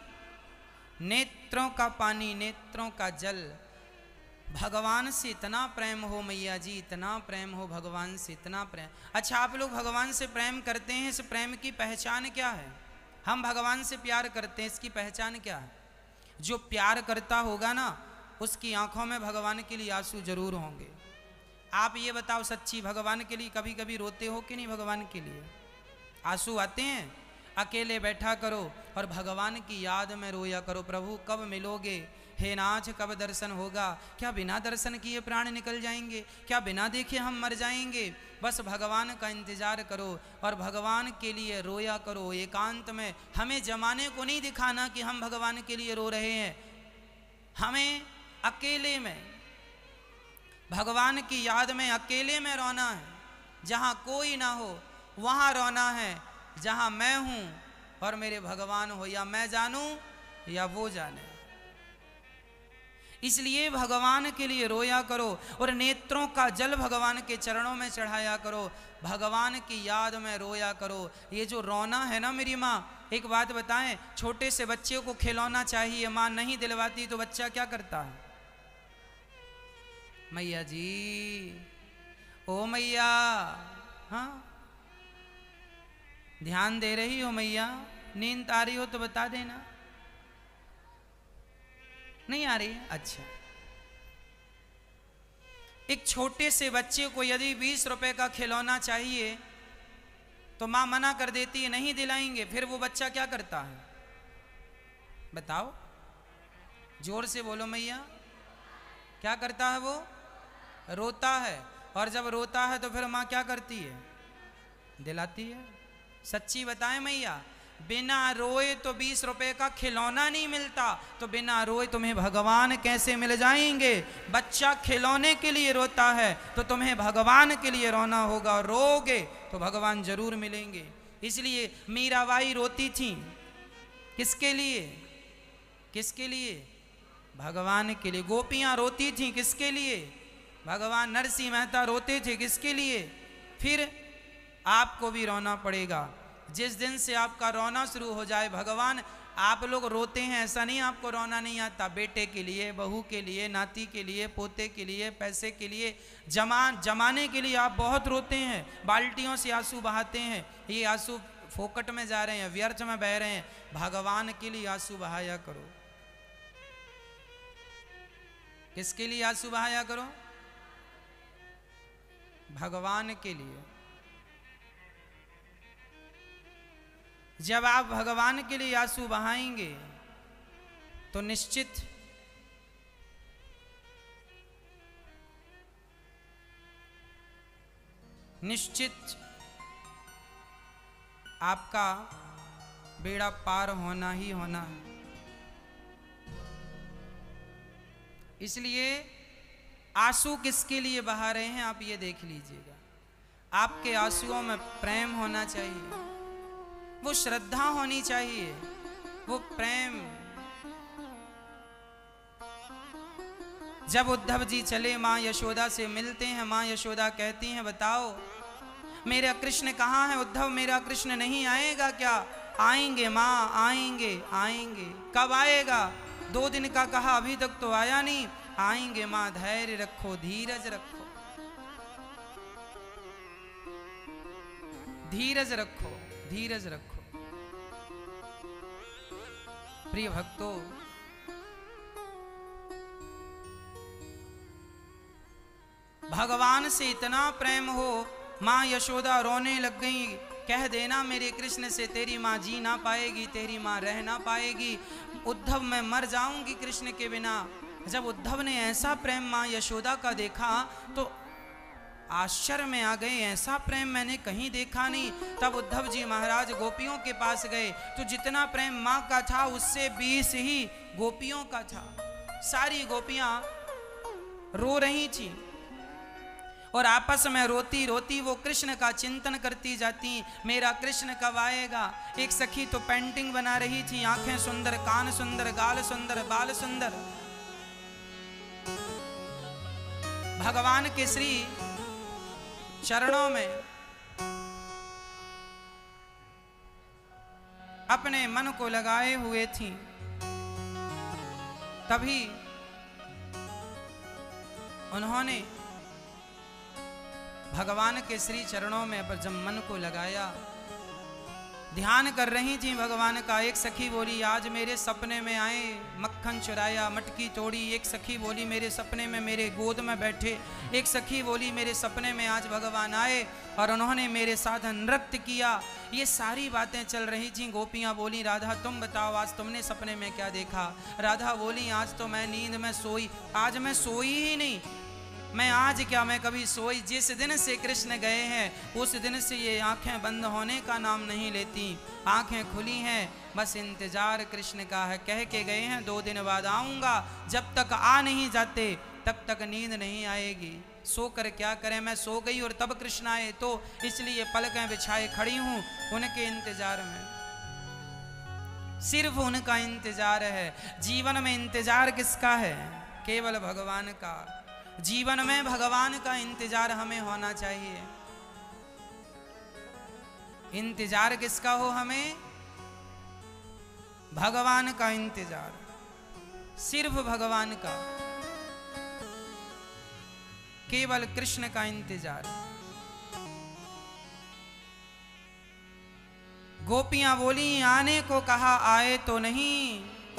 नेत्रों का पानी, नेत्रों का जल। भगवान से इतना प्रेम हो मैया जी, इतना प्रेम हो भगवान से, इतना प्रेम। अच्छा, आप लोग भगवान से प्रेम करते हैं, इस प्रेम की पहचान क्या है? हम भगवान से प्यार करते हैं, इसकी पहचान क्या है? जो प्यार करता होगा ना, उसकी आंखों में भगवान के लिए आंसू जरूर होंगे। आप ये बताओ सच्ची, भगवान के लिए कभी कभी रोते हो कि नहीं? भगवान के लिए आंसू आते हैं? अकेले बैठा करो और भगवान की याद में रोया करो, प्रभु कब मिलोगे, हे नाथ कब दर्शन होगा? क्या बिना दर्शन किए प्राण निकल जाएंगे? क्या बिना देखे हम मर जाएंगे? बस भगवान का इंतजार करो और भगवान के लिए रोया करो एकांत में। हमें जमाने को नहीं दिखाना कि हम भगवान के लिए रो रहे हैं, हमें अकेले में भगवान की याद में अकेले में रोना है। जहाँ कोई ना हो वहाँ रोना है, जहाँ मैं हूँ और मेरे भगवान हो, या मैं जानूं या वो जाने। इसलिए भगवान के लिए रोया करो और नेत्रों का जल भगवान के चरणों में चढ़ाया करो, भगवान की याद में रोया करो। ये जो रोना है ना मेरी माँ, एक बात बताएं, छोटे से बच्चे को खिलौना चाहिए, माँ नहीं दिलवाती तो बच्चा क्या करता है? मैया जी, ओ मैया, हाँ ध्यान दे रही हो मैया? नींद आ रही हो तो बता देना। नहीं आ रही? अच्छा, एक छोटे से बच्चे को यदि 20 रुपए का खिलौना चाहिए तो मां मना कर देती है, नहीं दिलाएंगे, फिर वो बच्चा क्या करता है? बताओ, जोर से बोलो मैया। क्या करता है वो? रोता है। और जब रोता है तो फिर मां क्या करती है? दिलाती है। सच्ची बताएं मैया, बिना रोए तो 20 रुपए का खिलौना नहीं मिलता, तो बिना रोए तुम्हें भगवान कैसे मिल जाएंगे? बच्चा खिलौने के लिए रोता है तो तुम्हें भगवान के लिए रोना होगा, और रोगे तो भगवान जरूर मिलेंगे। इसलिए मीराबाई रोती थी, किसके लिए? किसके लिए? भगवान के लिए। गोपियां रोती थी, किसके लिए? भगवान। नरसिंह मेहता रोते थे, किसके लिए? फिर आपको भी रोना पड़ेगा। जिस दिन से आपका रोना शुरू हो जाए, भगवान, आप लोग रोते हैं ऐसा नहीं आपको रोना नहीं आता, बेटे के लिए, बहू के लिए, नाती के लिए, पोते के लिए, पैसे के लिए, जमाने के लिए आप बहुत रोते हैं, बाल्टियों से आंसू बहाते हैं। ये आंसू फोकट में जा रहे हैं, व्यर्थ में बह रहे हैं। भगवान के लिए आंसू बहाया करो। किसके लिए आंसू बहाया करो? भगवान के लिए। जब आप भगवान के लिए आंसू बहाएंगे तो निश्चित आपका बेड़ा पार होना ही होना है। इसलिए आंसू किसके लिए बहा रहे हैं आप ये देख लीजिएगा। आपके आंसुओं में प्रेम होना चाहिए, वो श्रद्धा होनी चाहिए, वो प्रेम। जब उद्धव जी चले मां यशोदा से मिलते हैं, मां यशोदा कहती हैं, बताओ मेरा कृष्ण कहाँ है? उद्धव मेरा कृष्ण नहीं आएगा क्या? आएंगे मां, आएंगे आएंगे। कब आएगा? 2 दिन का कहा, अभी तक तो आया नहीं। आएंगे मां, धैर्य रखो, धीरज रखो, धीरज रखो, धीरज रखो। प्रिय भक्तों, भगवान से इतना प्रेम हो, मां यशोदा रोने लग गई। कह देना मेरे कृष्ण से, तेरी मां जी ना पाएगी, तेरी मां रह ना पाएगी, उद्धव मैं मर जाऊंगी कृष्ण के बिना। जब उद्धव ने ऐसा प्रेम मां यशोदा का देखा तो आश्चर्य में आ गए, ऐसा प्रेम मैंने कहीं देखा नहीं। तब उद्धव जी महाराज गोपियों के पास गए तो जितना प्रेम माँ का था उससे 20 ही गोपियों का था। सारी गोपियां रो रही थी और आपस में रोती रोती वो कृष्ण का चिंतन करती जाती, मेरा कृष्ण कब आएगा। एक सखी तो पेंटिंग बना रही थी, आंखें सुंदर, कान सुंदर, गाल सुंदर, बाल सुंदर। भगवान के श्री चरणों में अपने मन को लगाए हुए थी। तभी उन्होंने भगवान के श्री चरणों में पर जब मन को लगाया, ध्यान कर रही थी भगवान का। एक सखी बोली आज मेरे सपने में आए, मक्खन चुराया, मटकी तोड़ी। एक सखी बोली मेरे सपने में मेरे गोद में बैठे। एक सखी बोली मेरे सपने में आज भगवान आए और उन्होंने मेरे साथ नृत्य किया। ये सारी बातें चल रही थी। गोपियाँ बोली राधा तुम बताओ आज तुमने सपने में क्या देखा। राधा बोली आज तो मैं नींद में सोई, आज मैं सोई ही नहीं। मैं आज क्या, मैं कभी सोई। जिस दिन से कृष्ण गए हैं उस दिन से ये आंखें बंद होने का नाम नहीं लेती। आंखें खुली हैं, बस इंतजार कृष्ण का है। कह के गए हैं 2 दिन बाद आऊँगा, जब तक आ नहीं जाते तब तक नींद नहीं आएगी। सो कर क्या करें, मैं सो गई और तब कृष्ण आए, तो इसलिए पलकें बिछाए खड़ी हूँ उनके इंतजार में। सिर्फ उनका इंतजार है। जीवन में इंतजार किसका है? केवल भगवान का। जीवन में भगवान का इंतजार हमें होना चाहिए। इंतजार किसका हो? हमें भगवान का इंतजार, सिर्फ भगवान का, केवल कृष्ण का इंतजार। गोपियां बोली आने को कहा, आए तो नहीं।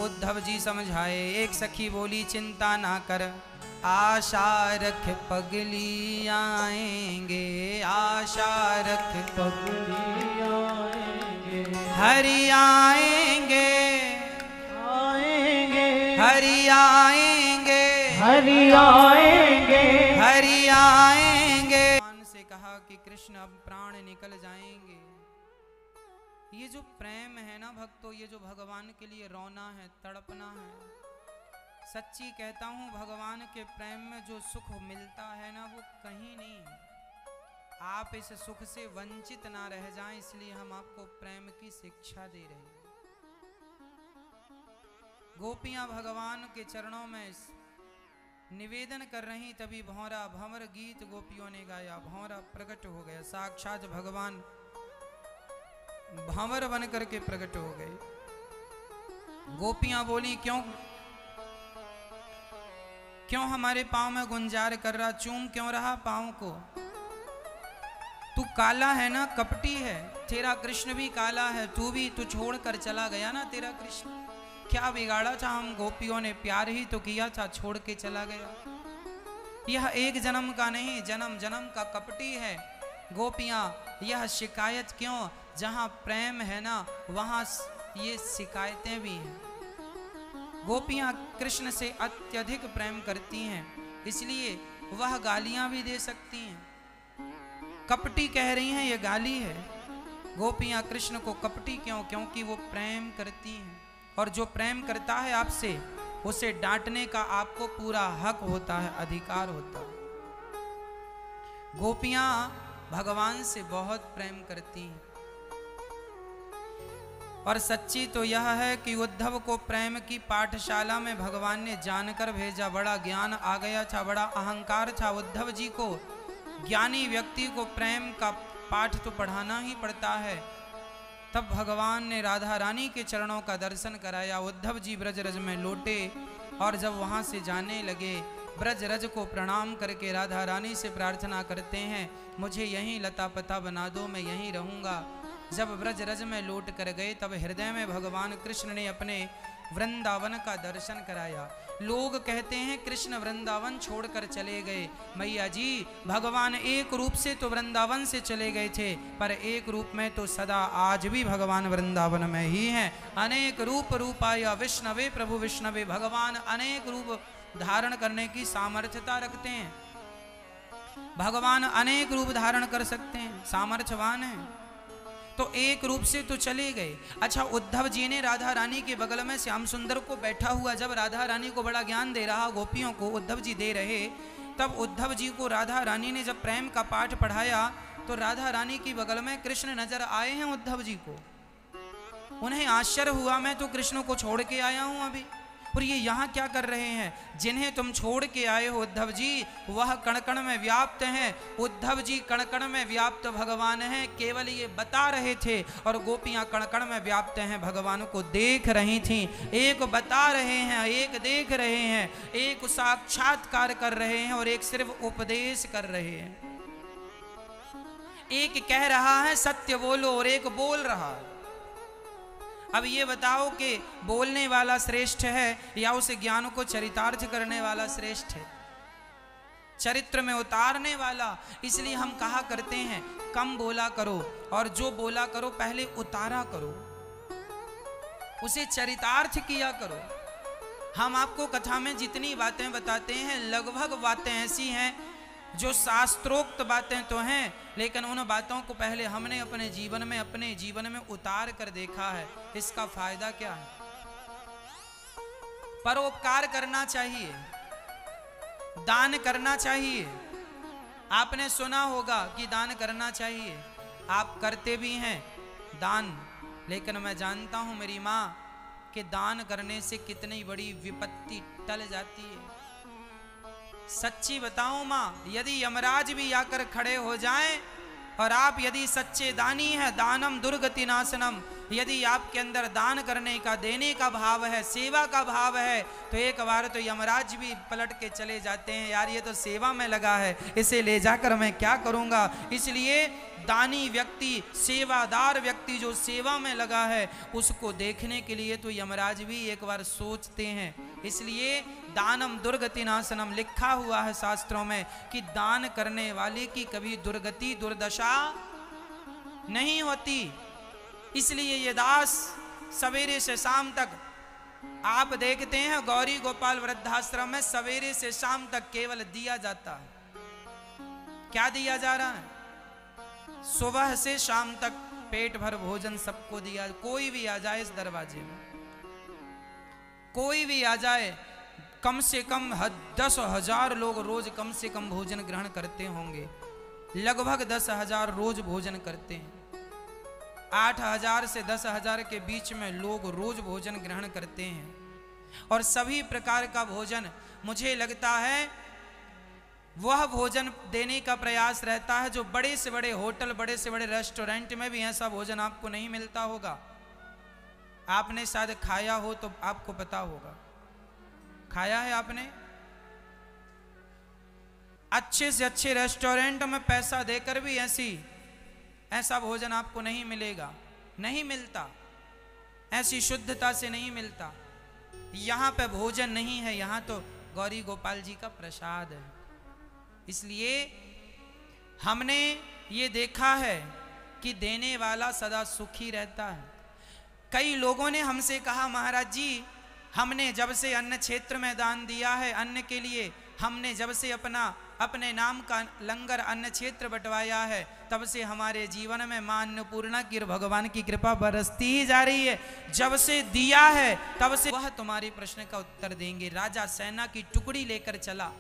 उद्धव जी समझाए। एक सखी बोली चिंता ना कर, आशा रख पगली आएंगे, आशा रख पगली आएंगे, हरि आएंगे, आएंगे, हरि आएंगे, हरि आएंगे, हरि आएंगे। भगवान से कहा कि कृष्ण अब प्राण निकल जाएंगे। ये जो प्रेम है ना भक्तों, ये जो भगवान के लिए रोना है, तड़पना है, सच्ची कहता हूँ भगवान के प्रेम में जो सुख मिलता है ना वो कहीं नहीं। आप इस सुख से वंचित ना रह जाएं, इसलिए हम आपको प्रेम की शिक्षा दे रहे हैं। गोपियां भगवान के चरणों में निवेदन कर रही, तभी भौरा भंवर गीत गोपियों ने गाया। भौरा प्रकट हो गया, साक्षात भगवान भंवर बन करके प्रकट हो गए। गोपियां बोली क्यों हमारे पाँव में गुंजार कर रहा, चूम क्यों रहा पाँव को? तू काला है ना, कपटी है। तेरा कृष्ण भी काला है, तू छोड़ कर चला गया ना तेरा कृष्ण। क्या बिगाड़ा था हम गोपियों ने? प्यार ही तो किया था, छोड़ के चला गया। यह एक जन्म का नहीं, जन्म जन्म का कपटी है। गोपियाँ यह शिकायत क्यों? जहाँ प्रेम है ना वहाँ ये शिकायतें भी हैं। गोपियाँ कृष्ण से अत्यधिक प्रेम करती हैं, इसलिए वह गालियाँ भी दे सकती हैं। कपटी कह रही हैं, ये गाली है। गोपियाँ कृष्ण को कपटी क्यों? क्योंकि वो प्रेम करती हैं, और जो प्रेम करता है आपसे उसे डांटने का आपको पूरा हक होता है, अधिकार होता है। गोपियाँ भगवान से बहुत प्रेम करती हैं। और सच्ची तो यह है कि उद्धव को प्रेम की पाठशाला में भगवान ने जानकर भेजा। बड़ा ज्ञान आ गया था, बड़ा अहंकार था उद्धव जी को। ज्ञानी व्यक्ति को प्रेम का पाठ तो पढ़ाना ही पड़ता है। तब भगवान ने राधा रानी के चरणों का दर्शन कराया। उद्धव जी ब्रजरज में लौटे और जब वहाँ से जाने लगे, ब्रजरज को प्रणाम करके राधा रानी से प्रार्थना करते हैं, मुझे यहीं लता पता बना दो, मैं यहीं रहूँगा। जब ब्रजरज में लौट कर गए तब हृदय में भगवान कृष्ण ने अपने वृंदावन का दर्शन कराया। लोग कहते हैं कृष्ण वृंदावन छोड़कर चले गए। मैया जी, भगवान एक रूप से तो वृंदावन से चले गए थे, पर एक रूप में तो सदा आज भी भगवान वृंदावन में ही हैं। अनेक रूप रूपाय विष्णवे प्रभु विष्णवे। भगवान अनेक रूप धारण करने की सामर्थ्यता रखते हैं। भगवान अनेक रूप धारण कर सकते हैं, सामर्थ्यवान हैं। तो एक रूप से तो चले गए। अच्छा, उद्धव जी ने राधा रानी के बगल में श्याम सुंदर को बैठा हुआ, जब राधा रानी को बड़ा ज्ञान दे रहा, गोपियों को उद्धव जी दे रहे तब उद्धव जी को राधा रानी ने जब प्रेम का पाठ पढ़ाया तो राधा रानी की बगल में कृष्ण नजर आए हैं उद्धव जी को। उन्हें आश्चर्य हुआ, मैं तो कृष्ण को छोड़ के आया हूं अभी, और ये यहाँ क्या कर रहे हैं? जिन्हें तुम छोड़ के आए हो उद्धव जी, वह कण कण में व्याप्त हैं। उद्धव जी कण कण में व्याप्त भगवान हैं, केवल ये बता रहे थे, और गोपियां कण कण में व्याप्त हैं, भगवान को देख रही थीं। एक बता रहे हैं, एक देख रहे हैं, एक साक्षात्कार कर रहे हैं और एक सिर्फ उपदेश कर रहे हैं। एक कह रहा है सत्य बोलो और एक बोल रहा है। अब ये बताओ कि बोलने वाला श्रेष्ठ है या उस ज्ञान को चरितार्थ करने वाला श्रेष्ठ है, चरित्र में उतारने वाला। इसलिए हम कहा करते हैं कम बोला करो, और जो बोला करो पहले उतारा करो, उसे चरितार्थ किया करो। हम आपको कथा में जितनी बातें बताते हैं लगभग बातें ऐसी हैं जो शास्त्रोक्त बातें तो हैं, लेकिन उन बातों को पहले हमने अपने जीवन में उतार कर देखा है। इसका फायदा क्या है? परोपकार करना चाहिए, दान करना चाहिए। आपने सुना होगा कि दान करना चाहिए, आप करते भी हैं दान, लेकिन मैं जानता हूं मेरी माँ कि दान करने से कितनी बड़ी विपत्ति टल जाती है। सच्ची बताऊं माँ, यदि यमराज भी आकर खड़े हो जाएं और आप यदि सच्चे दानी हैं, दानम दुर्गति नाशनम, यदि आपके अंदर दान करने का, देने का भाव है, सेवा का भाव है, तो एक बार तो यमराज भी पलट के चले जाते हैं, यार ये तो सेवा में लगा है, इसे ले जाकर मैं क्या करूँगा। इसलिए दानी व्यक्ति, सेवादार व्यक्ति जो सेवा में लगा है, उसको देखने के लिए तो यमराज भी एक बार सोचते हैं। इसलिए दानम दुर्गति नाशनम लिखा हुआ है शास्त्रों में कि दान करने वाले की कभी दुर्गति, दुर्दशा नहीं होती। इसलिए ये दास सवेरे से शाम तक, आप देखते हैं गौरी गोपाल वृद्धाश्रम में सवेरे से शाम तक केवल दिया जाता है। क्या दिया जा रहा है? सुबह से शाम तक पेट भर भोजन सबको दिया। कोई भी आ जाए इस दरवाजे में, कोई भी आ जाए, कम से कम 10,000 लोग रोज कम से कम भोजन ग्रहण करते होंगे। लगभग 10,000 रोज भोजन करते हैं। 8,000 से 10,000 के बीच में लोग रोज भोजन ग्रहण करते हैं। और सभी प्रकार का भोजन, मुझे लगता है वह भोजन देने का प्रयास रहता है जो बड़े से बड़े होटल, बड़े से बड़े रेस्टोरेंट में भी ऐसा भोजन आपको नहीं मिलता होगा। आपने शायद खाया हो तो आपको पता होगा। खाया है आपने? अच्छे से अच्छे रेस्टोरेंट में पैसा देकर भी ऐसा भोजन आपको नहीं मिलेगा, नहीं मिलता, ऐसी शुद्धता से नहीं मिलता। यहाँ पे भोजन नहीं है, यहाँ तो गौरी गोपाल जी का प्रसाद है। इसलिए हमने ये देखा है कि देने वाला सदा सुखी रहता है। कई लोगों ने हमसे कहा, महाराज जी हमने जब से अन्न क्षेत्र में दान दिया है, अन्न के लिए हमने जब से अपने नाम का लंगर अन्न क्षेत्र बंटवाया है, तब से हमारे जीवन में मां अन्नपूर्णा की, भगवान की कृपा बरसती ही जा रही है। जब से दिया है तब से वह तुम्हारे प्रश्न का उत्तर देंगे। राजा सेना की टुकड़ी लेकर चला,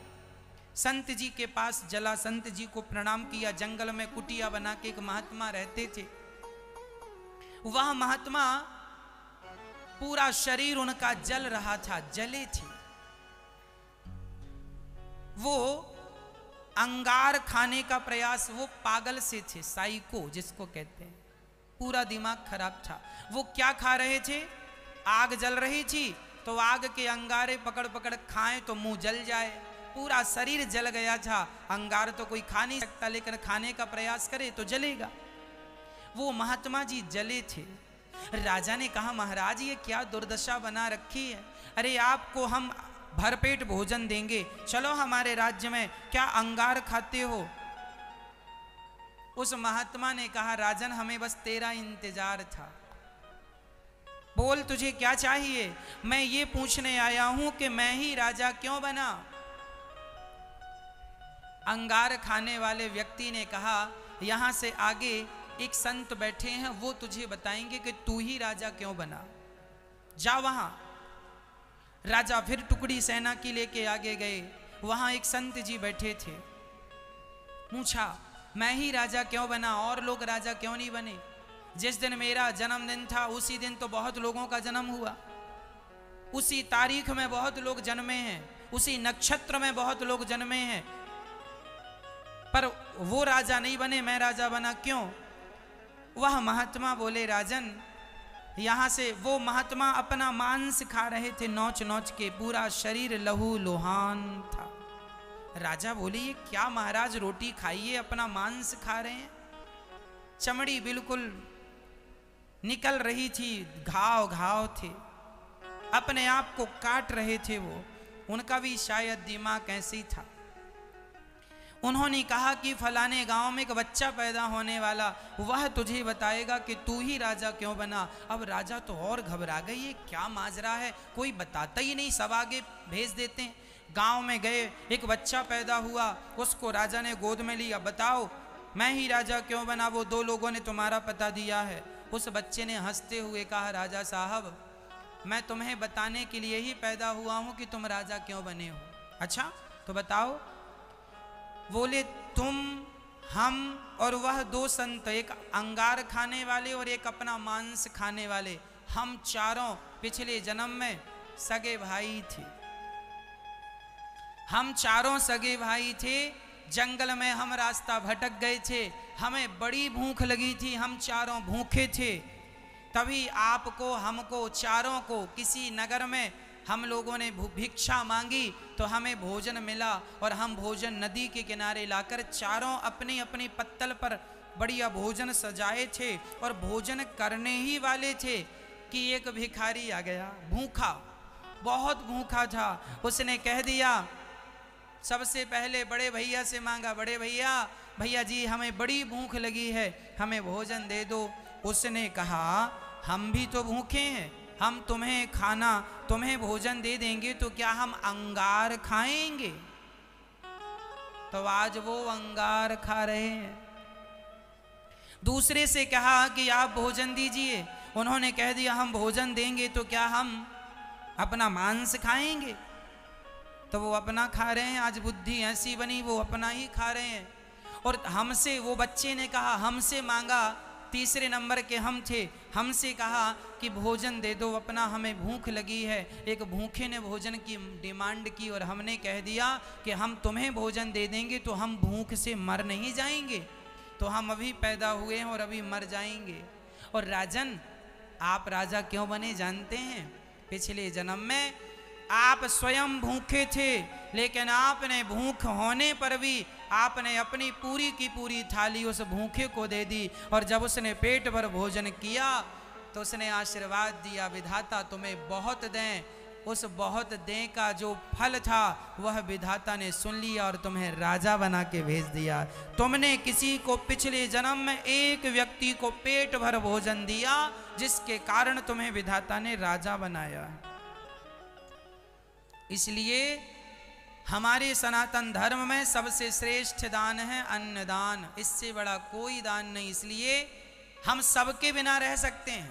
संत जी के पास जला, संत जी को प्रणाम किया। जंगल में कुटिया बना के एक महात्मा रहते थे। वह महात्मा पूरा शरीर उनका जल रहा था, जले थे। वो अंगार खाने का प्रयास, वो पागल से थे, साइको जिसको कहते हैं, पूरा दिमाग खराब था। वो क्या खा रहे थे? आग जल रही थी तो आग के अंगारे पकड़ पकड़ खाएं तो मुंह जल जाए। पूरा शरीर जल गया था। अंगार तो कोई खा नहीं सकता, लेकिन खाने का प्रयास करे तो जलेगा। वो महात्मा जी जले थे। राजा ने कहा, महाराज ये क्या दुर्दशा बना रखी है? अरे आपको हम भरपेट भोजन देंगे, चलो हमारे राज्य में, क्या अंगार खाते हो? उस महात्मा ने कहा, राजन हमें बस तेरा इंतजार था, बोल तुझे क्या चाहिए? मैं ये पूछने आया हूं कि मैं ही राजा क्यों बना? अंगार खाने वाले व्यक्ति ने कहा, यहां से आगे एक संत बैठे हैं, वो तुझे बताएंगे कि तू ही राजा क्यों बना, जा वहां। राजा फिर टुकड़ी सेना की लेके आगे गए वहां एक संत जी बैठे थे। पूछा, मैं ही राजा क्यों बना, और लोग राजा क्यों नहीं बने? जिस दिन मेरा जन्मदिन था उसी दिन तो बहुत लोगों का जन्म हुआ, उसी तारीख में बहुत लोग जन्मे हैं, उसी नक्षत्र में बहुत लोग जन्मे हैं, पर वो राजा नहीं बने, मैं राजा बना क्यों? वह महात्मा बोले, राजन, यहां से वो महात्मा अपना मांस खा रहे थे नोच नोच के, पूरा शरीर लहू लुहान था। राजा बोले, ये क्या महाराज, रोटी खाइए, अपना मांस खा रहे हैं। चमड़ी बिल्कुल निकल रही थी, घाव घाव थे, अपने आप को काट रहे थे वो। उनका भी शायद दिमाग ऐसे ही था। उन्होंने कहा कि फलाने गांव में एक बच्चा पैदा होने वाला, वह तुझे बताएगा कि तू ही राजा क्यों बना। अब राजा तो और घबरा गई, ये क्या माजरा है, कोई बताता ही नहीं, सब आगे भेज देते हैं। गांव में गए, एक बच्चा पैदा हुआ, उसको राजा ने गोद में लिया, बताओ मैं ही राजा क्यों बना, वो दो लोगों ने तुम्हारा पता दिया है। उस बच्चे ने हंसते हुए कहा, राजा साहब, मैं तुम्हें बताने के लिए ही पैदा हुआ हूं कि तुम राजा क्यों बने हो। अच्छा तो बताओ। बोले, तुम, हम और वह दो संत, एक अंगार खाने वाले और एक अपना मांस खाने वाले, हम चारों पिछले जन्म में सगे भाई थे। हम चारों सगे भाई थे, जंगल में हम रास्ता भटक गए थे, हमें बड़ी भूख लगी थी, हम चारों भूखे थे। तभी आपको, हमको, चारों को किसी नगर में हम लोगों ने भिक्षा मांगी तो हमें भोजन मिला, और हम भोजन नदी के किनारे लाकर चारों अपनी अपनी पत्तल पर बढ़िया भोजन सजाए थे, और भोजन करने ही वाले थे कि एक भिखारी आ गया, भूखा, बहुत भूखा था। उसने कह दिया, सबसे पहले बड़े भैया से मांगा, बड़े भैया, भैया जी हमें बड़ी भूख लगी है, हमें भोजन दे दो। उसने कहा, हम भी तो भूखे हैं, हम तुम्हें खाना, तुम्हें भोजन दे देंगे तो क्या हम अंगार खाएंगे? तो आज वो अंगार खा रहे हैं। दूसरे से कहा कि आप भोजन दीजिए, उन्होंने कह दिया, हम भोजन देंगे तो क्या हम अपना मांस खाएंगे? तो वो अपना खा रहे हैं, आज बुद्धि ऐसी बनी, वो अपना ही खा रहे हैं। और हमसे, वो बच्चे ने कहा, हमसे मांगा, तीसरे नंबर के हम थे, हमसे कहा कि भोजन दे दो, अपना हमें भूख लगी है। एक भूखे ने भोजन की डिमांड की और हमने कह दिया कि हम तुम्हें भोजन दे देंगे तो हम भूख से मर नहीं जाएंगे, तो हम अभी पैदा हुए हैं और अभी मर जाएंगे। और राजन, आप राजा क्यों बने जानते हैं? पिछले जन्म में आप स्वयं भूखे थे, लेकिन आपने भूख होने पर भी आपने अपनी पूरी की पूरी थाली उस भूखे को दे दी, और जब उसने पेट भर भोजन किया तो उसने आशीर्वाद दिया, विधाता तुम्हें बहुत दें। उस बहुत दें का जो फल था वह विधाता ने सुन लिया और तुम्हें राजा बना के भेज दिया। तुमने किसी को पिछले जन्म में एक व्यक्ति को पेट भर भोजन दिया, जिसके कारण तुम्हें विधाता ने राजा बनाया। इसलिए हमारे सनातन धर्म में सबसे श्रेष्ठ दान है अन्नदान, इससे बड़ा कोई दान नहीं। इसलिए हम सबके बिना रह सकते हैं,